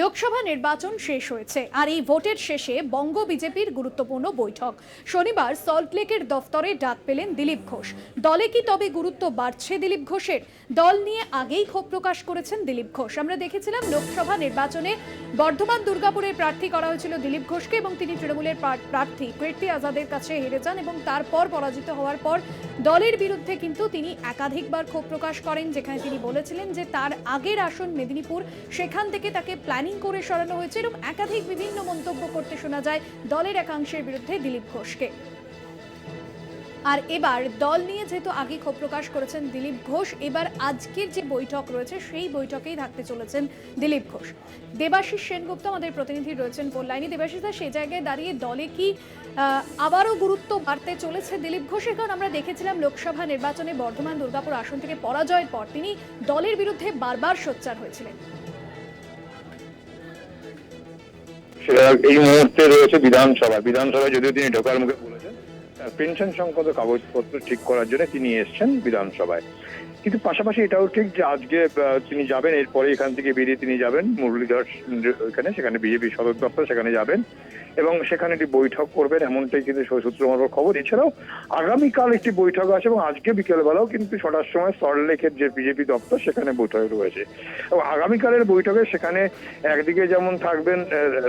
লোকসভা নির্বাচন শেষ হয়েছে আর এই ভোটের শেষে বঙ্গ বিজেপির গুরুত্বপূর্ণ বৈঠক। শনিবার সল্টলেকের দফতরে ডাক পেলেন দিলীপ ঘোষ। দলে কি তবে গুরুত্ব বাড়ছে দিলীপ ঘোষের? দল নিয়ে আগেই ক্ষোভ প্রকাশ করেছেন দিলীপ ঘোষ। আমরা দেখেছিলাম লোকসভা নির্বাচনে বর্ধমান দুর্গাপুরের প্রার্থী করা হয়েছিল দিলীপ ঘোষকে এবং তিনি তৃণমূলের প্রার্থী কীর্তি আজাদের কাছে হেরে যান এবং তারপর পরাজিত হওয়ার পর দলের বিরুদ্ধে কিন্তু তিনি একাধিকবার ক্ষোভ প্রকাশ করেন, যেখানে তিনি বলেছিলেন যে তার আগের আসন মেদিনীপুর, সেখান থেকে তাকে প্ল্যানিং করে সরানো হয়েছে এবং একাধিক বিভিন্ন মন্তব্য করতে শোনা যায় দলের একাংশের বিরুদ্ধে দিলীপ ঘোষকে। আর এবার দল নিয়ে যেহেতু আগে ক্ষোভ প্রকাশ করেছেন দিলীপ ঘোষ, এবার আজকের যে বৈঠক রয়েছে সেই বৈঠকেই থাকতে চলেছেন দিলীপ ঘোষ। দেবাশিস সেনগুপ্ত আমাদের প্রতিনিধি রয়েছেন ফোন লাইনে। দেবাশিস দা, সেই জায়গায় দাঁড়িয়ে দলে কি আবারও গুরুত্ব বাড়তে চলেছে দিলীপ ঘোষের? কারণ আমরা দেখেছিলাম লোকসভা নির্বাচনে বর্ধমান দুর্গাপুর আসন থেকে পরাজয়ের পর তিনি দলের বিরুদ্ধে বারবার সোচ্চার হয়েছিলেন। এই মুহূর্তে রয়েছে বিধানসভায় যদিও তিনি ঢোকার মুখে বলেছেন পেনশন সংক্রান্ত কাগজপত্র ঠিক করার জন্য তিনি এসছেন বিধানসভায়, কিন্তু পাশাপাশি এটাও ঠিক যে আজকে তিনি যাবেন, এরপরে এখান থেকে বেরিয়ে তিনি যাবেন মুরলীধর সেখানে বিজেপি সদর দপ্তর, সেখানে যাবেন এবং সেখানে একটি বৈঠক করবেন, এমনটাই কিন্তু সূত্র মারফত খবর। এছাড়াও আগামীকাল একটি বৈঠক আছে এবং আজকে বিকেলবেলাও কিন্তু 6টার সময় সল্টলেকের যে বিজেপি দপ্তর সেখানে বৈঠক রয়েছে এবং আগামীকালের বৈঠকে সেখানে একদিকে যেমন থাকবেন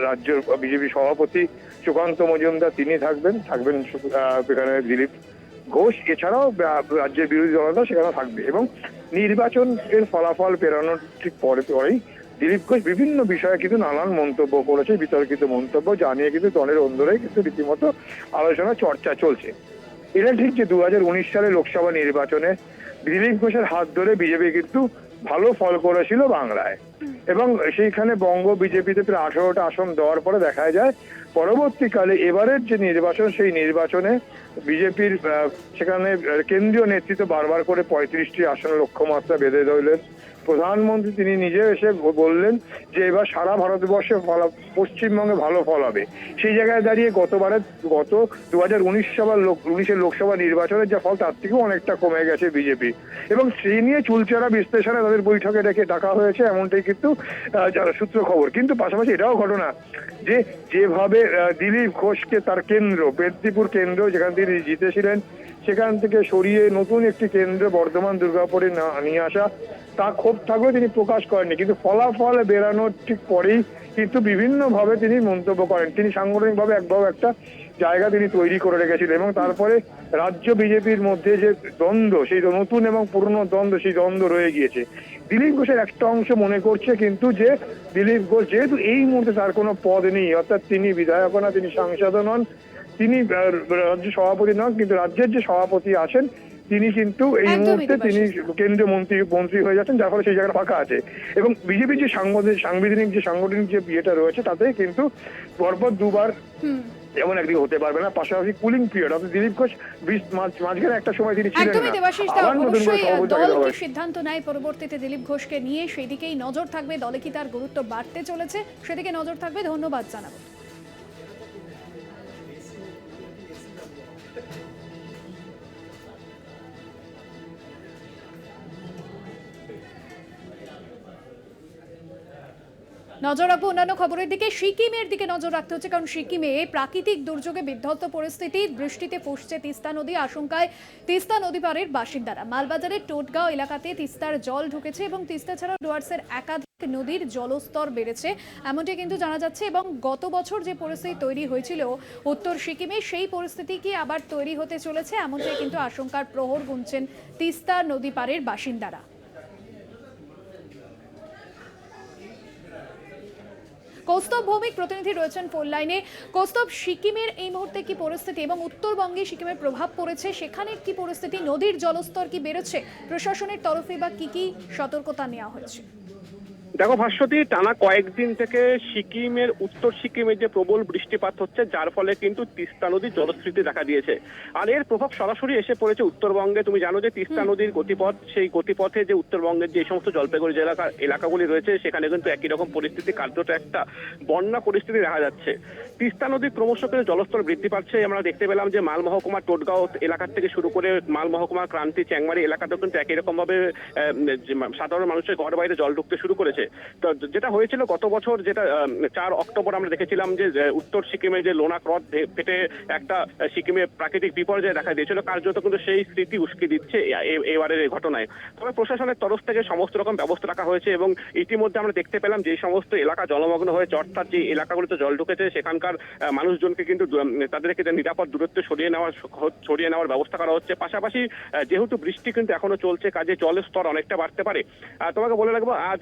রাজ্য বিজেপি সভাপতি সুকান্ত মজুমদার, তিনি থাকবেন সেখানে দিলীপ ঘোষ, এছাড়াও রাজ্যের বিরোধী দলনেতা সেখানে থাকবে এবং নির্বাচনের ফলাফল পেরানোর ঠিক পরেই দিলীপ ঘোষ বিভিন্ন বিষয়ে কিন্তু নানান মন্তব্য করেছে, বিতর্কিত মন্তব্য, যা নিয়ে কিন্তু দলের অন্দরে কিন্তু রীতিমতো আলোচনা চর্চা চলছে। এটা ঠিক যে 2019 সালে লোকসভা নির্বাচনে দিলীপ ঘোষের হাত ধরে বিজেপি কিন্তু ভালো ফল করেছিল বাংলায় এবং সেইখানে বঙ্গ বিজেপিতে প্রায় 18টা আসন দেওয়ার পরে দেখা যায় পরবর্তীকালে এবারের যে নির্বাচন, সেই নির্বাচনে বিজেপির সেখানে কেন্দ্রীয় নেতৃত্ব বারবার করে 35টি আসনের লক্ষ্যমাত্রা বেঁধে ধরলেন। প্রধানমন্ত্রী তিনি নিজে এসে বললেন যে এবার সারা ভারতবর্ষে পশ্চিমবঙ্গে ভালো ফল হবে। সেই জায়গায় দাঁড়িয়ে গত 2019 লোকসভা নির্বাচনের যা ফল তার থেকেও অনেকটা কমে গেছে বিজেপি এবং সেই নিয়ে চুলচেরা বিশ্লেষণে তাদের বৈঠকে ডাকা হয়েছে, এমনটাই কিন্তু সূত্র খবর। কিন্তু পাশাপাশি এটাও ঘটনা যে যেভাবে দিলীপ ঘোষকে তার কেন্দ্র মেদিনীপুর কেন্দ্র যেখান থেকে জিতেছিলেন সেখান থেকে সরিয়ে নতুন একটি কেন্দ্র বর্ধমান দুর্গাপুরে নিয়ে আসা, তা ক্ষোভ থাকলেও তিনি প্রকাশ করেননি, কিন্তু ফলাফল বেরানোর ঠিক পরেই কিন্তু বিভিন্নভাবে তিনি মন্তব্য করেন। তিনি সাংগঠনিকভাবে একটা জায়গা তিনি তৈরি করে রেখেছিলেন এবং তারপরে রাজ্য বিজেপির মধ্যে যে দ্বন্দ্ব, সেই নতুন এবং পুরনো দ্বন্দ্ব, সেই দ্বন্দ্ব রয়ে গিয়েছে। দিলীপ ঘোষের একটা অংশ মনে করছে কিন্তু যে দিলীপ ঘোষ যেহেতু এই মুহূর্তে তার কোনো পদ নেই, অর্থাৎ তিনি বিধায়ক না, তিনি সাংসদ নন, তিনি রাজ্য সভাপতি নন, কিন্তু রাজ্যের যে সভাপতি আছেন তিনি কিন্তু এই মুহূর্তে তিনি কেন্দ্রীয় মন্ত্রী হয়ে যাচ্ছেন, যার ফলে সেই জায়গাটা ফাঁকা আছে এবং বিজেপির যে সাংবিধানিক যে বিয়েটা রয়েছে তাতে কিন্তু পরপর দুবার এমন একদিন হতে পারবে না। পাশাপাশি কুলিং পিরিয়ড, অর্থাৎ দিলীপ ঘোষ মাঝখানে একটা সময় তিনি ছিলেন একদমই না, দেবাশিস দা, আবার নতুন করে অবশ্যই সভাপতি দল তাকে কি দেওয়া সিদ্ধান্ত নেয় পরবর্তীতে দিলীপ ঘোষকে নিয়ে সেই দিকেই নজর থাকবে, দলে কি তার গুরুত্ব বাড়তে চলেছে সেদিকে নজর থাকবে। ধন্যবাদ জানাবো। নজর রাখবো অন্যান্য খবরের দিকে। সিকিমের দিকে নজর রাখতে হচ্ছে, কারণ সিকিমে প্রাকৃতিক দুর্যোগে বিধ্বস্ত পরিস্থিতি, বৃষ্টিতে ফুসছে তিস্তা নদী, আশঙ্কায় তিস্তা নদী পাড়ের বাসিন্দারা। মালবাজারের টোটগাঁও এলাকাতে তিস্তার জল ঢুকেছে এবং তিস্তা ছাড়াও ডুয়ার্সের একাধিক নদীর জলস্তর বেড়েছে এমনটি কিন্তু জানা যাচ্ছে। এবং গত বছর যে পরিস্থিতি তৈরি হয়েছিল উত্তর সিকিমে, সেই পরিস্থিতি কি আবার তৈরি হতে চলেছে এমনটাই কিন্তু আশঙ্কার প্রহর গুনছেন তিস্তা নদী পাড়ের বাসিন্দারা। কৌস্তব ভৌমিক প্রতিনিধি রয়েছেন ফোন লাইনে। কৌস্তব, সিকিমের এই মুহূর্তে কি পরিস্থিতি এবং উত্তরবঙ্গে সিকিমের প্রভাব পড়েছে, সেখানে কি পরিস্থিতি, নদীর জলস্তর কি বেড়েছে, প্রশাসনের তরফে বা কি সতর্কতা নেওয়া হয়েছে? দেখো ভাস্বতী, টানা কয়েকদিন থেকে সিকিমের উত্তর সিকিমে যে প্রবল বৃষ্টিপাত হচ্ছে, যার ফলে কিন্তু তিস্তা নদীর জলস্ফীতি দেখা দিয়েছে। আর এর প্রভাব সরাসরি এসে পড়েছে উত্তরবঙ্গে। তুমি জানো যে তিস্তা নদীর গতিপথ, সেই গতিপথে যে উত্তরবঙ্গের যে সমস্ত জলপাইগুড়ি এলাকাগুলি রয়েছে, সেখানে কিন্তু একই রকম পরিস্থিতি, কার্যত একটা বন্যা পরিস্থিতি দেখা যাচ্ছে। তিস্তা নদীর ক্রমশ কিন্তু জলস্তর বৃদ্ধি পাচ্ছে। আমরা দেখতে পেলাম যে মাল মহকুমা টোটগাঁও এলাকার থেকে শুরু করে মাল মহকুমা ক্রান্তি চ্যাংমারি এলাকাতেও কিন্তু একই রকম ভাবে সাধারণ মানুষের ঘর বাইরে জল ঢুকতে শুরু করেছে। তো যেটা হয়েছিল গত বছর, যেটা 4 অক্টোবর আমরা দেখেছিলাম যে উত্তর সিকিমে যে লোনা হ্রদ ফেটে একটা সিকিমে প্রাকৃতিক বিপর্যয় দেখা দিয়েছিল, কার্যত কিন্তু সেই স্মৃতি উস্কে দিচ্ছে এবারের এই ঘটনায়। তবে প্রশাসনের তরফ থেকে সমস্ত রকম ব্যবস্থা রাখা হয়েছে এবং ইতিমধ্যে আমরা দেখতে পেলাম যে সমস্ত এলাকা জলমগ্ন হয়েছে, অর্থাৎ যে এলাকাগুলোতে জল ঢুকেছে সেখানকার মানুষজনকে কিন্তু তাদেরকে নিরাপদ দূরত্বে সরিয়ে নেওয়ার ব্যবস্থা করা হচ্ছে। পাশাপাশি যেহেতু বৃষ্টি কিন্তু এখনো চলছে, কাজে জলের স্তর অনেকটা বাড়তে পারে। তোমাকে বলে রাখবো, আজ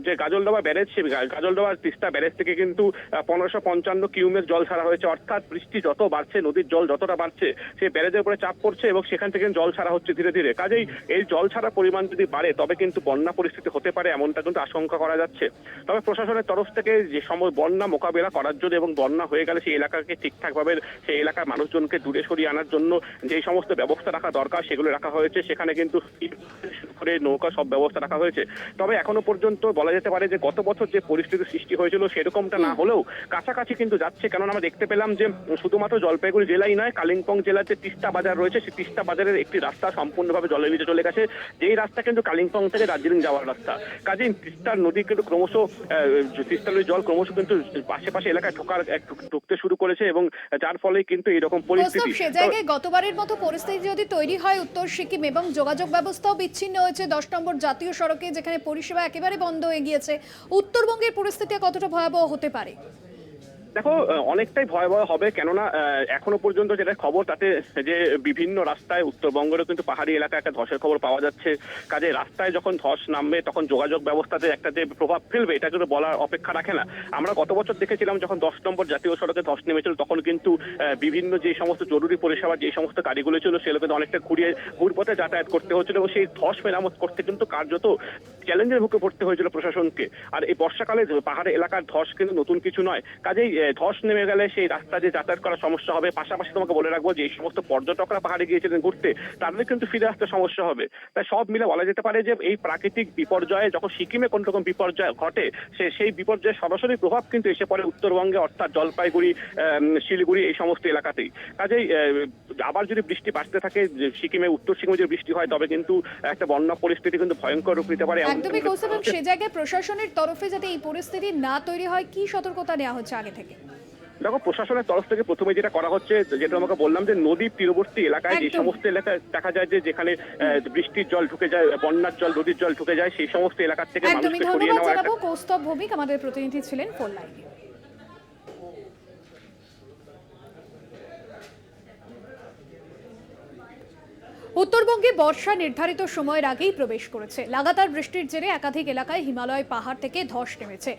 যে গাজলডোবা ব্যারেজ, সেই গাজলডোবা তিস্তা ব্যারেজ থেকে কিন্তু 1555 কিউমেক জল ছাড়া হয়েছে। অর্থাৎ বৃষ্টি যত বাড়ছে, নদীর জল যতটা বাড়ছে, সেই ব্যারেজের উপরে চাপ পড়ছে এবং সেখান থেকে জল ছাড়া হচ্ছে ধীরে ধীরে। কাজেই এই জল ছাড়ার পরিমাণ যদি বাড়ে তবে কিন্তু বন্যা পরিস্থিতি হতে পারে, এমনটা কিন্তু আশঙ্কা করা যাচ্ছে। তবে প্রশাসনের তরফ থেকে যে সময় বন্যা মোকাবেলা করার জন্য এবং বন্যা হয়ে গেলে সেই এলাকাকে ঠিকঠাকভাবে সেই এলাকার মানুষজনকে দূরে সরিয়ে আনার জন্য যে সমস্ত ব্যবস্থা রাখা দরকার সেগুলো রাখা হয়েছে। সেখানে কিন্তু নৌকা সব ব্যবস্থা রাখা হয়েছে। তবে এখনো পর্যন্ত বলা যেতে পারে যে গত বছর যে পরিস্থিতি সৃষ্টি হয়েছিল সেরকমটা না হলেও কাছাকাছি কিন্তু যাচ্ছে। কারণ আমরা দেখতে পেলাম যে শুধুমাত্র জলপাইগুড়ি জেলাই নয়, কালিম্পং জেলার যে তিস্তা বাজার রয়েছে, সেই তিস্তা বাজারের একটি রাস্তা সম্পূর্ণভাবে জলের নিচে চলে গেছে, যেই রাস্তা কিন্তু কালিম্পং থেকে দার্জিলিং যাওয়ার রাস্তা। কাজেই তিস্তার নদী কিন্তু ক্রমশ তিস্তার নদীর জল ক্রমশ কিন্তু আশেপাশে এলাকায় ঢুকতে শুরু করেছে এবং যার ফলে কিন্তু এরকম পরিস্থিতি। সে জায়গায় গতবারের মতো পরিস্থিতি যদি তৈরি হয় উত্তর সিকিম, এবং যোগাযোগ ব্যবস্থাও বিচ্ছিন্ন হয়েছে 10 নম্বর জাতীয় সড়কে, যেখানে পরিষেবা একেবারে বন্ধ হয়ে গিয়েছে, উত্তরবঙ্গের পরিস্থিতি কতটা ভয়াবহ হতে পারে? দেখো, অনেকটাই ভয়াবহ হবে। কেননা এখনো পর্যন্ত যেটা খবর, তাতে যে বিভিন্ন রাস্তায় উত্তরবঙ্গেরও কিন্তু পাহাড়ি এলাকায় একটা ধসের খবর পাওয়া যাচ্ছে। কাজে রাস্তায় যখন ধস নামবে তখন যোগাযোগ ব্যবস্থাতে একটা যে প্রভাব ফেলবে, এটা কিন্তু বলার অপেক্ষা রাখে না। আমরা গত বছর দেখেছিলাম যখন 10 নম্বর জাতীয় সড়কে ধস নেমেছিল, তখন কিন্তু বিভিন্ন যে সমস্ত জরুরি পরিষেবা যে সমস্ত গাড়িগুলো ছিল সেগুলো কিন্তু অনেকটা ঘুরপথে যাতায়াত করতে হচ্ছিল এবং সেই ধস মেরামত করতে কিন্তু কার্যত চ্যালেঞ্জের মুখে পড়তে হয়েছিল প্রশাসনকে। আর এই বর্ষাকালে পাহাড়ি এলাকার ধস কিন্তু নতুন কিছু নয়। কাজেই ধস নেমে গেলে সেই রাস্তা দিয়ে যাতায়াত করার সমস্যা হবে। পাশাপাশি তোমাকে বলে রাখবো যে এই সমস্ত পর্যটকরা পাহাড়ে গিয়েছিলেন ঘুরতে, তাদের কিন্তু ফিরে আসতে সমস্যা হবে। তাই সব মিলে বলা যেতে পারে যে এই প্রাকৃতিক বিপর্যয়ে যখন সিকিমে কোন রকম বিপর্যয় ঘটে, সেই বিপর্যয়ের সরাসরি প্রভাব কিন্তু এসে পড়ে উত্তরবঙ্গে, অর্থাৎ জলপাইগুড়ি, শিলিগুড়ি এই সমস্ত এলাকাতেই। কাজেই আবার যদি বৃষ্টি বাড়তে থাকে সিকিমে, উত্তর সিকিমে যদি বৃষ্টি হয়, তবে কিন্তু একটা বন্যা পরিস্থিতি কিন্তু ভয়ঙ্কর রূপ নিতে পারে। একদমই কৌস্তব, সে জায়গায় প্রশাসনের তরফে যাতে এই পরিস্থিতি না তৈরি হয় কি সতর্কতা নেওয়া হচ্ছে আগে থেকে? দেখো, প্রশাসনের তরফ থেকে প্রথমে যেটা করা হচ্ছে, যেটা আমাকে বললাম, যে নদীর তীরবর্তী এলাকায় যে সমস্ত এলাকায় দেখা যায় যে যেখানে বৃষ্টির জল ঢুকে যায়, বন্যার জল, নদীর জল ঢুকে যায়, সেই সমস্ত এলাকা থেকে মানুষকে সরিয়ে নেওয়া। জানাবো কৌস্তব ভৌমিক আমাদের প্রতিনিধি ছিলেন ফোন লাইনে। উত্তরবঙ্গে বর্ষা নির্ধারিত সময়ের আগেই প্রবেশ করেছে। লাগাতার বৃষ্টির জেরে একাধিক এলাকায় হিমালয় পাহাড় থেকে ধস নেমেছে।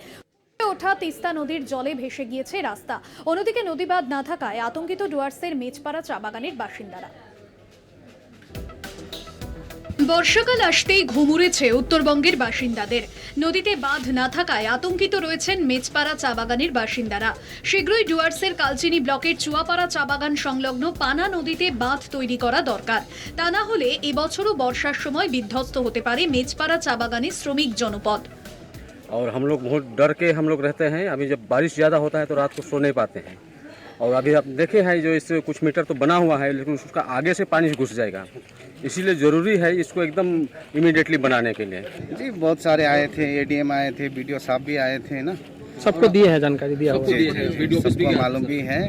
ওঠা তিস্তা নদীর জলে ভেসে গিয়েছে রাস্তা। অন্যদিকে নদী বাঁধ না থাকায় আতঙ্কিত ডুয়ার্সের মেচপাড়া চা বাগানের বাসিন্দারা। বর্ষাকাল আসতেই ঘুম উড়েছে উত্তরবঙ্গের বাসিন্দাদের। নদীতে বাঁধ না থাকায় আতঙ্কিত রয়েছেন মেচপাড়া চা বাগানের বাসিন্দারা। শীঘ্রই ডুয়ার্সের কালচিনি ব্লকের চুয়াপাড়া চা বাগান সংলগ্ন পানা নদীতে বাঁধ তৈরি করা দরকার। তা না হলে এবছরও বর্ষার সময় বিধ্বস্ত হতে পারে মেচপাড়া চা বাগানের শ্রমিক জনপদ। और हम लोग बहुत डर के हम लोग रहते हैं। अभी जब बारिश ज़्यादा होता है तो रात को सो नहीं पाते हैं। और अभी आप देखे हैं जो इससे कुछ मीटर तो बना हुआ है, लेकिन उसका आगे से पानी घुस जाएगा, इसीलिए ज़रूरी है इसको एकदम इमीडिएटली बनाने के लिए। जी बहुत सारे आए थे, एडीएम आए थे, बीडीओ साहब भी आए थे ना, सबको दिए है जानकारी, दिया सबको दिए है, सबको मालूम भी है,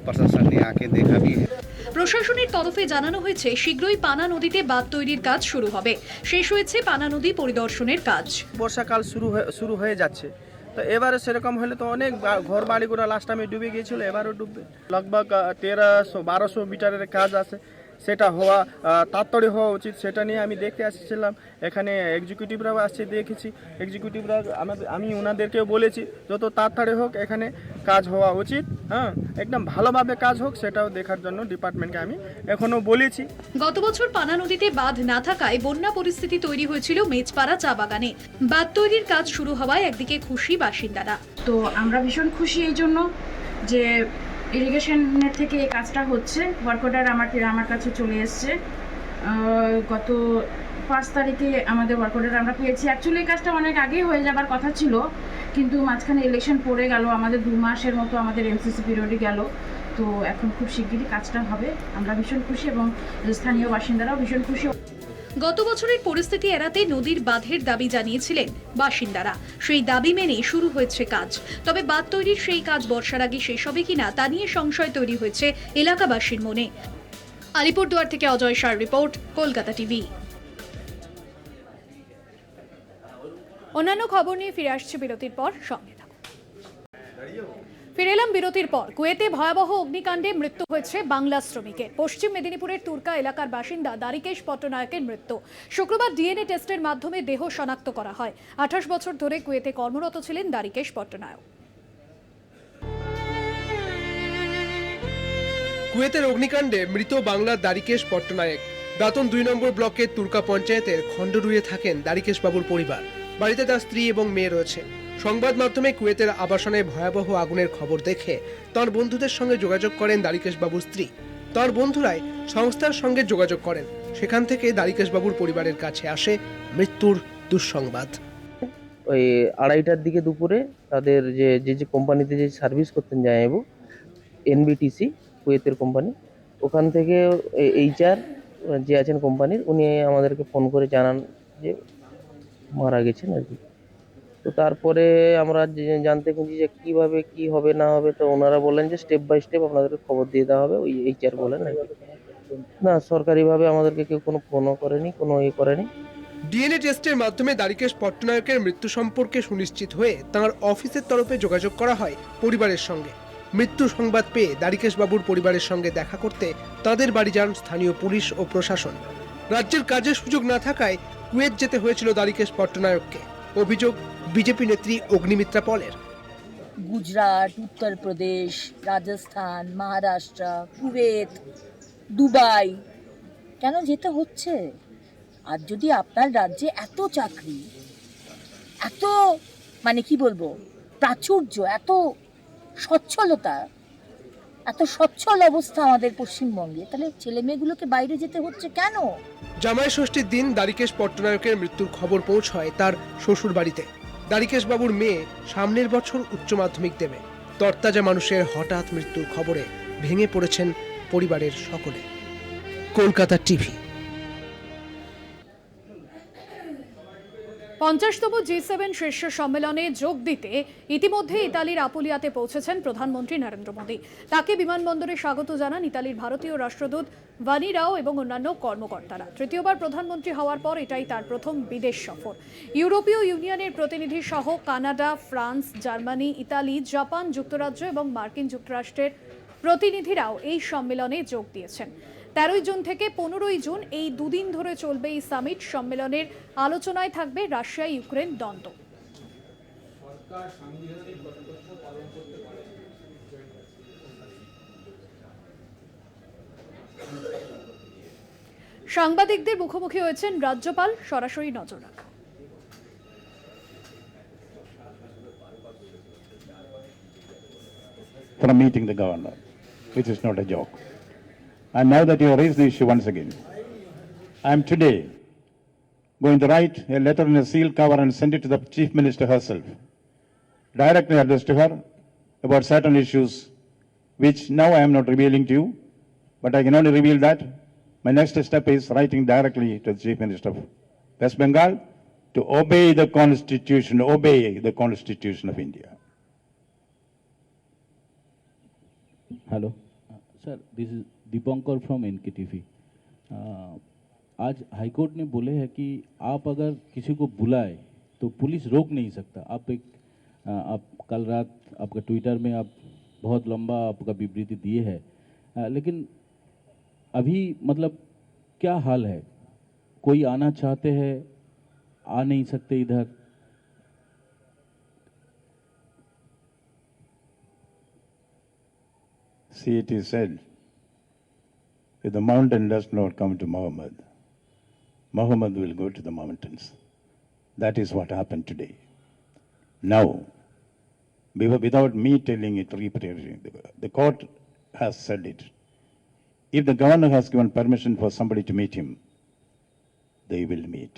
प्रशासन ने आके देखा भी है। প্রশাসনের তরফে জানানো হয়েছে শীঘ্রই পানা নদীতে বাঁধ তৈরির কাজ শুরু হবে। শেষ হয়েছে পানা নদী পরিদর্শনের কাজ। বর্ষাকাল শুরু হয়ে যাচ্ছে, তো এবারে সেরকম হলে তো অনেক ঘর বাড়িগুলো লাস্ট টাইমে ডুবে গিয়েছিল, এবারও ডুববে। লগভগ 1300-1200 মিটারের কাজ আছে, সেটা হওয়া তাড়াতাড়ি হওয়া উচিত। সেটা নিয়ে আমি দেখতে আসছিলাম, এখানে এক্সিকিউটিভরাও আসছে, দেখেছি এক্সিকিউটিভরা, আমি ওনাদেরকেও বলেছি যত তাড়াতাড়ি হোক এখানে কাজ হওয়া উচিত, হ্যাঁ একদম ভালোভাবে কাজ হোক, সেটাও দেখার জন্য ডিপার্টমেন্টকে আমি এখনও বলেছি। গত বছর পানা নদীতে বাঁধ না থাকায় বন্যা পরিস্থিতি তৈরি হয়েছিল মেচপাড়া চা বাগানে। বাঁধ তৈরির কাজ শুরু হওয়ায় একদিকে খুশি বাসিন্দারা। তো আমরা ভীষণ খুশি এই জন্য যে ইরিগেশনের থেকে এই কাজটা হচ্ছে। ওয়ার্ক অর্ডার আমার কাছে চলে এসছে। গত 5 তারিখে আমাদের ওয়ার্ক অর্ডার আমরা পেয়েছি। অ্যাকচুয়ালি এই কাজটা অনেক আগেই হয়ে যাবার কথা ছিল, কিন্তু মাঝখানে ইলেকশন পড়ে গেল, আমাদের 2 মাসের মতো আমাদের এমসিসি পিরিয়ডে গেল। তো এখন খুব শিগগিরই কাজটা হবে। আমরা ভীষণ খুশি এবং স্থানীয় বাসিন্দারাও ভীষণ খুশি। গত বছরের পরিস্থিতি এড়াতে নদীর বাঁধের দাবি জানিয়েছিলেন বাসিন্দারা। সেই দাবি মেনে শুরু হয়েছে কাজ। তবে বাঁধ তৈরির সেই কাজ বর্ষার আগে শেষ হবে কিনা তা নিয়ে সংশয় তৈরি হয়েছে এলাকাবাসীর মনে। আলিপুরদুয়ার থেকে অজয় শাহর রিপোর্ট, কলকাতা টিভি। অন্যান্য খবর নিয়ে ফিরে আসছে বিরতির পর, সঙ্গে থাকুন। ফিরে এলাম বিরতির পর। কুয়েতে ভয়াবহ অগ্নিকাণ্ডে মৃত্যু হয়েছে বাংলা শ্রমিকের। পশ্চিম মেদিনীপুরের তুর্কা এলাকার বাসিন্দা দ্বারিকেশ পট্টনায়কের মৃত্যু। শুক্রবার ডিএনএ টেস্টের মাধ্যমে দেহ শনাক্ত করা হয়। 28 বছর ধরে কুয়েতে কর্মরত ছিলেন দ্বারিকেশ পট্টনায়ক। কুয়েতের অগ্নিকাণ্ডে মৃত বাংলার দ্বারিকেশ পট্টনায়ক। দাতন 2 নম্বর ব্লকের তুর্কা পঞ্চায়েতের খণ্ডরুয়ে থাকেন দ্বারিকেশ বাবুর পরিবার। বাড়িতে তার স্ত্রী এবং মেয়ে রয়েছে। সংবাদ মাধ্যমে কুয়েতের আবাসনে ভয়াবহ আগুনের খবর দেখে তাঁর বন্ধুদের সঙ্গে যোগাযোগ করেন দ্বারিকেশ বাবুর স্ত্রী। তাঁর বন্ধুরাই সংস্থার সঙ্গে যোগাযোগ করেন। সেখান থেকে দ্বারিকেশ বাবুর পরিবারের কাছে আসে মৃত্যুর দুঃসংবাদ। ওই 2:30টার দিকে দুপুরে তাদের যে কোম্পানিতে যে সার্ভিস করতেন জামাইবাবু, এনবিটিসি কুয়েতের কোম্পানি, ওখান থেকে HR যে আছেন কোম্পানির, উনি আমাদেরকে ফোন করে জানান যে মারা গেছেন আর কি। তো তারপরে আমরা জানতে খুঁজি যে কিভাবে কি হবে না হবে, তো ওনারা বললেন যে স্টেপ বাই স্টেপ আপনাদেরকে খবর দিয়ে দেওয়া হবে, ওই HR বলেন আর কি। না, সরকারিভাবে আমাদেরকে কেউ কোনো ফোনও করেনি, কোনো করেনি। ডিএনএ টেস্টের মাধ্যমে দ্বারিকেশ পট্টনায়কের মৃত্যু সম্পর্কে সুনিশ্চিত হয়ে তাঁর অফিসের তরফে যোগাযোগ করা হয় পরিবারের সঙ্গে। মৃত্যু সংবাদ পেয়ে দ্বারিকেশ বাবুর পরিবারের সঙ্গে দেখা করতে তাদের বাড়ি যান স্থানীয় পুলিশ ও প্রশাসন। রাজ্যের কাজের সুযোগ না থাকায় কুয়েত যেতে হয়েছিল দ্বারিকেশ পট্টনায়ককে। অভিযোগ বিজেপি নেত্রী অগ্নিমিত্রা পলের। গুজরাট, উত্তরপ্রদেশ, রাজস্থান, মহারাষ্ট্র, কুয়েত, দুবাই কেন যেতে হচ্ছে? আর যদি আপনার রাজ্যে এত চাকরি, এত মানে কি বলবো প্রাচুর্য, এত সচ্ছলতা, এত সচ্ছল অবস্থা আমাদের পশ্চিমবঙ্গে, তাহলে ছেলে মেয়েগুলোকে বাইরে যেতে হচ্ছে কেন? জামাই ষষ্ঠীর দিন দ্বারিকেশ পট্টনায়কের মৃত্যুর খবর পৌঁছয় তার শ্বশুর বাড়িতে। দ্বারিকেশ বাবুর মেয়ে সামনের বছর উচ্চ মাধ্যমিক দেবে। তরতাজা মানুষের হঠাৎ মৃত্যুর খবরে ভেঙে পড়েছেন পরিবারের সকলে। কলকাতা টিভি। 50তম G7 শীর্ষ সম্মেলনে যোগ দিতে ইতিমধ্যে ইতালির আপুলিয়াতে পৌঁছেছেন প্রধানমন্ত্রী নরেন্দ্র মোদী। তাকে বিমানবন্দরে স্বাগত জানান ইতালির ভারতীয় রাষ্ট্রদূত ভানি রাও এবং অন্যান্য কর্মকর্তারা। তৃতীয়বার প্রধানমন্ত্রী হওয়ার পর এটাই তার প্রথম বিদেশ সফর। ইউরোপীয় ইউনিয়নের প্রতিনিধি সহ Canada, France, Germany, Italy, Japan, যুক্তরাজ্য এবং মার্কিন যুক্তরাষ্ট্রের প্রতিনিধিরাও এই সম্মেলনে যোগ দিয়েছেন। 13 জুন থেকে 15 জুন এই দুদিন ধরে চলবে এই সামিট। সম্মেলনের আলোচনায় থাকবে রাশিয়া ইউক্রেন দ্বন্দ্ব। সাংবাদিকদের মুখোমুখি হয়েছেন রাজ্যপাল, সরাসরি নজর রাখা। From meeting the governor, which is not a joke. And now that you have raised the issue once again, I am today going to write a letter in a sealed cover and send it to the Chief Minister herself, directly addressed to her about certain issues which now I am not revealing to you, but I can only reveal that my next step is writing directly to the Chief Minister of West Bengal to obey the Constitution of India. Hello sir, this is Dipankar from NKTV। आज high court ने बोले हैं कि आप अगर किसी को बुलाए तो पुलिस रोक नहीं सकता। आप कल रात आपका ट्विटर में आप बहुत लंबा आपका विवृत्ति दिए है, लेकिन अभी मतलब क्या हाल है? कोई आना चाहते हैं, आ नहीं सकते इधर? See, it is said, if the mountain does not come to Muhammad, Muhammad will go to the mountains. That is what happened today. Now, without me telling it, the court has said it. If the governor has given permission for somebody to meet him, they will meet.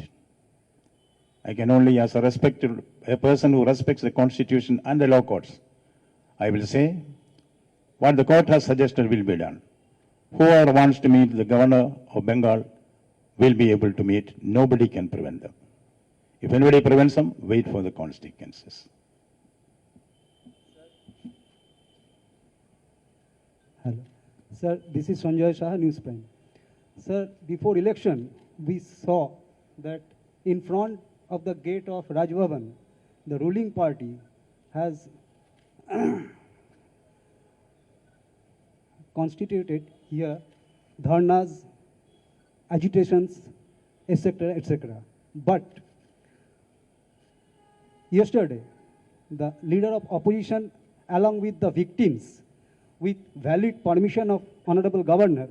I can only, as a person who respects the Constitution and the law courts, I will say, what the court has suggested will be done. Whoever wants to meet the governor of Bengal will be able to meet. Nobody can prevent them. If anybody prevents them, wait for the consequences. Hello. Sir, this is Sanjay Shah, News Prime. Sir, before election, we saw that in front of the gate of Raj Bhavan, the ruling party has constituted here dharnas, agitations, etc., etc. But yesterday, the leader of opposition, along with the victims, with valid permission of Honorable Governor,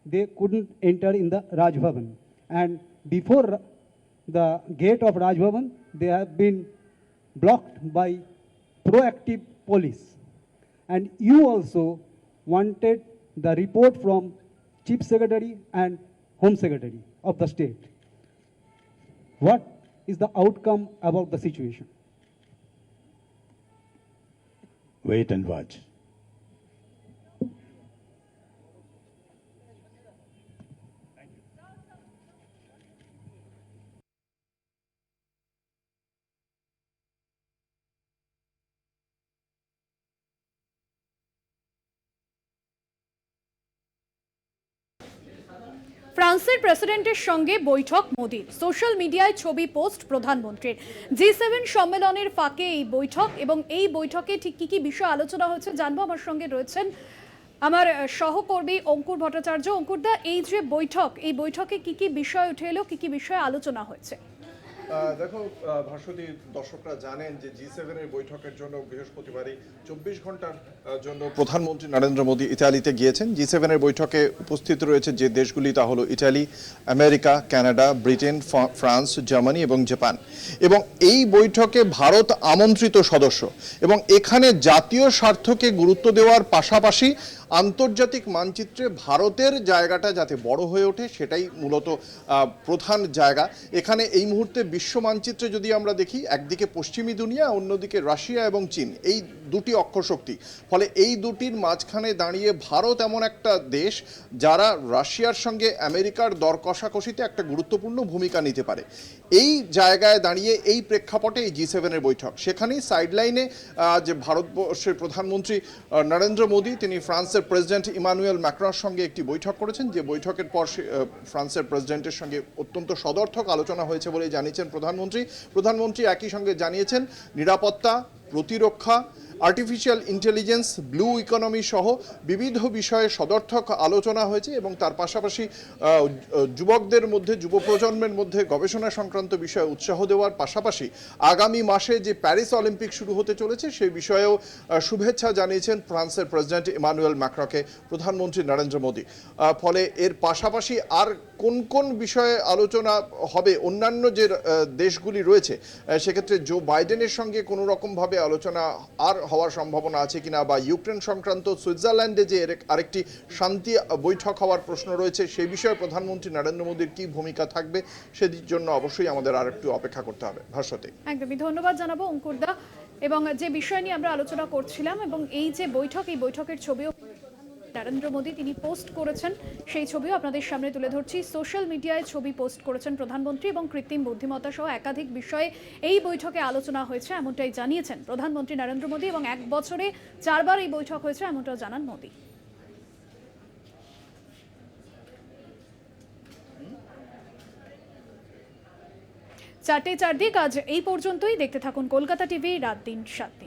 they couldn't enter in the Raj Bhavan. And before the gate of Raj Bhavan, they have been blocked by proactive police. And you also wanted the report from Chief Secretary and Home Secretary of the state. What is the outcome about the situation? Wait and watch. ফ্রান্সের প্রেসিডেন্টের সঙ্গে বৈঠক মোদির, social মিডিয়ায় ছবি post প্রধানমন্ত্রীর। G7 সম্মেলনের ফাঁকে এই বৈঠক, এবং এই বৈঠকে ঠিক কি কি বিষয় আলোচনা হয়েছে জানবো। আমার সঙ্গে রয়েছেন আমার সহকর্মী অঙ্কুর ভট্টাচার্য। অঙ্কুরদা, এই যে বৈঠক, এই বৈঠকে কি কি বিষয় উঠে এলো, কি কি বিষয়ে আলোচনা হয়েছে? দেখো ভাস্বতী, দর্শকরা জানেন যে G7 এর বৈঠকের জন্য বৃহস্পতিবারই 24 ঘন্টার জন্য প্রধানমন্ত্রী নরেন্দ্র মোদী ইতালিতে গিয়েছেন। G7 এর বৈঠকে উপস্থিত রয়েছে যে দেশগুলি, তা হলো Italy, America, Canada, Britain, France, Germany এবং জাপান। এবং এই বৈঠকে ভারত আমন্ত্রিত সদস্য, এবং এখানে জাতীয় স্বার্থকে গুরুত্ব দেওয়ার পাশাপাশি আন্তর্জাতিক মানচিত্রে ভারতের জায়গাটা যাতে বড় হয়ে ওঠে, সেটাই মূলত প্রধান জায়গা। এখানে এই মুহূর্তে বিশ্ব মানচিত্রে যদি আমরা দেখি, একদিকে পশ্চিমী দুনিয়া, অন্যদিকে রাশিয়া এবং চীন, এই দুটি অক্ষশক্তি। ফলে এই দুটির মাঝখানে দাঁড়িয়ে ভারত এমন একটা দেশ যারা রাশিয়ার সঙ্গে আমেরিকার দর কষাকষিতে একটা গুরুত্বপূর্ণ ভূমিকা নিতে পারে। এই জায়গায় দাঁড়িয়ে এই প্রেক্ষাপটে এই G7 এর বৈঠক। সেখানেই সাইডলাইনে যে ভারতবর্ষের প্রধানমন্ত্রী নরেন্দ্র মোদী, তিনি ফ্রান্সের প্রেসিডেন্ট ইমানুয়েল ম্যাক্রনের সঙ্গে একটি বৈঠক করেছেন, যে বৈঠকের পর ফ্রান্সের প্রেসিডেন্টের সঙ্গে অত্যন্ত সদর্থক আলোচনা হয়েছে বলে জানিয়েছেন প্রধানমন্ত্রী। একই সঙ্গে জানিয়েছেন নিরাপত্তা, প্রতিরক্ষা আর্টিফিশিয়াল ইন্টেলিজেন্স, ব্লু ইকোনমি সহ বিবিধ বিষয়ে সদর্থক আলোচনা হয়েছে এবং তার পাশাপাশি যুবকদের মধ্যে, যুব প্রজন্মের মধ্যে গবেষণা সংক্রান্ত বিষয়ে উৎসাহ দেওয়ার পাশাপাশি আগামী মাসে যে প্যারিস অলিম্পিক শুরু হতে চলেছে সেই বিষয়েও শুভেচ্ছা জানিয়েছেন ফ্রান্সের প্রেসিডেন্ট ইমানুয়েল ম্যাক্রনকে প্রধানমন্ত্রী নরেন্দ্র মোদী। ফলে এর পাশাপাশি আর কোন কোন বিষয়ে আলোচনা হবে অন্যান্য যে দেশগুলি রয়েছে, সেক্ষেত্রে জো বাইডেনের সঙ্গে কোনো রকমভাবে আলোচনা আর হওয়ার সম্ভাবনা আছে কিনা, বা ইউক্রেন সংক্রান্ত সুইজারল্যান্ডে যে আরেকটি শান্তি বৈঠক হওয়ার প্রশ্ন রয়েছে সেই বিষয়ে প্রধানমন্ত্রী নরেন্দ্র মোদীর কী ভূমিকা থাকবে সেদির জন্য অবশ্যই আমাদের আর একটু অপেক্ষা করতে হবে। ভাস্বতী, একদমই ধন্যবাদ জানাবো অঙ্কুরদা। এবং যে বিষয় নিয়ে আমরা আলোচনা করছিলাম এবং এই যে বৈঠক, এই বৈঠকের ছবিও নরেন্দ্র মোদী তিনি পোস্ট করেছেন, সেই ছবিও আপনাদের সামনে তুলে ধরছি। সোশ্যাল মিডিয়ায় ছবি পোস্ট করেছেন প্রধানমন্ত্রী এবং কৃত্রিম বুদ্ধিমত্তা সহ একাধিক বিষয়ে এই বৈঠকে আলোচনা হয়েছে এমনটাই জানিয়েছেন প্রধানমন্ত্রী নরেন্দ্র মোদী এবং 1 বছরে 4 বার এই বৈঠক হয়েছে এমনটাও জানান মোদী। চারটে চারদিক আজ এই পর্যন্তই। দেখতে থাকুন কলকাতা টিভি, রাত দিন 7 দিন।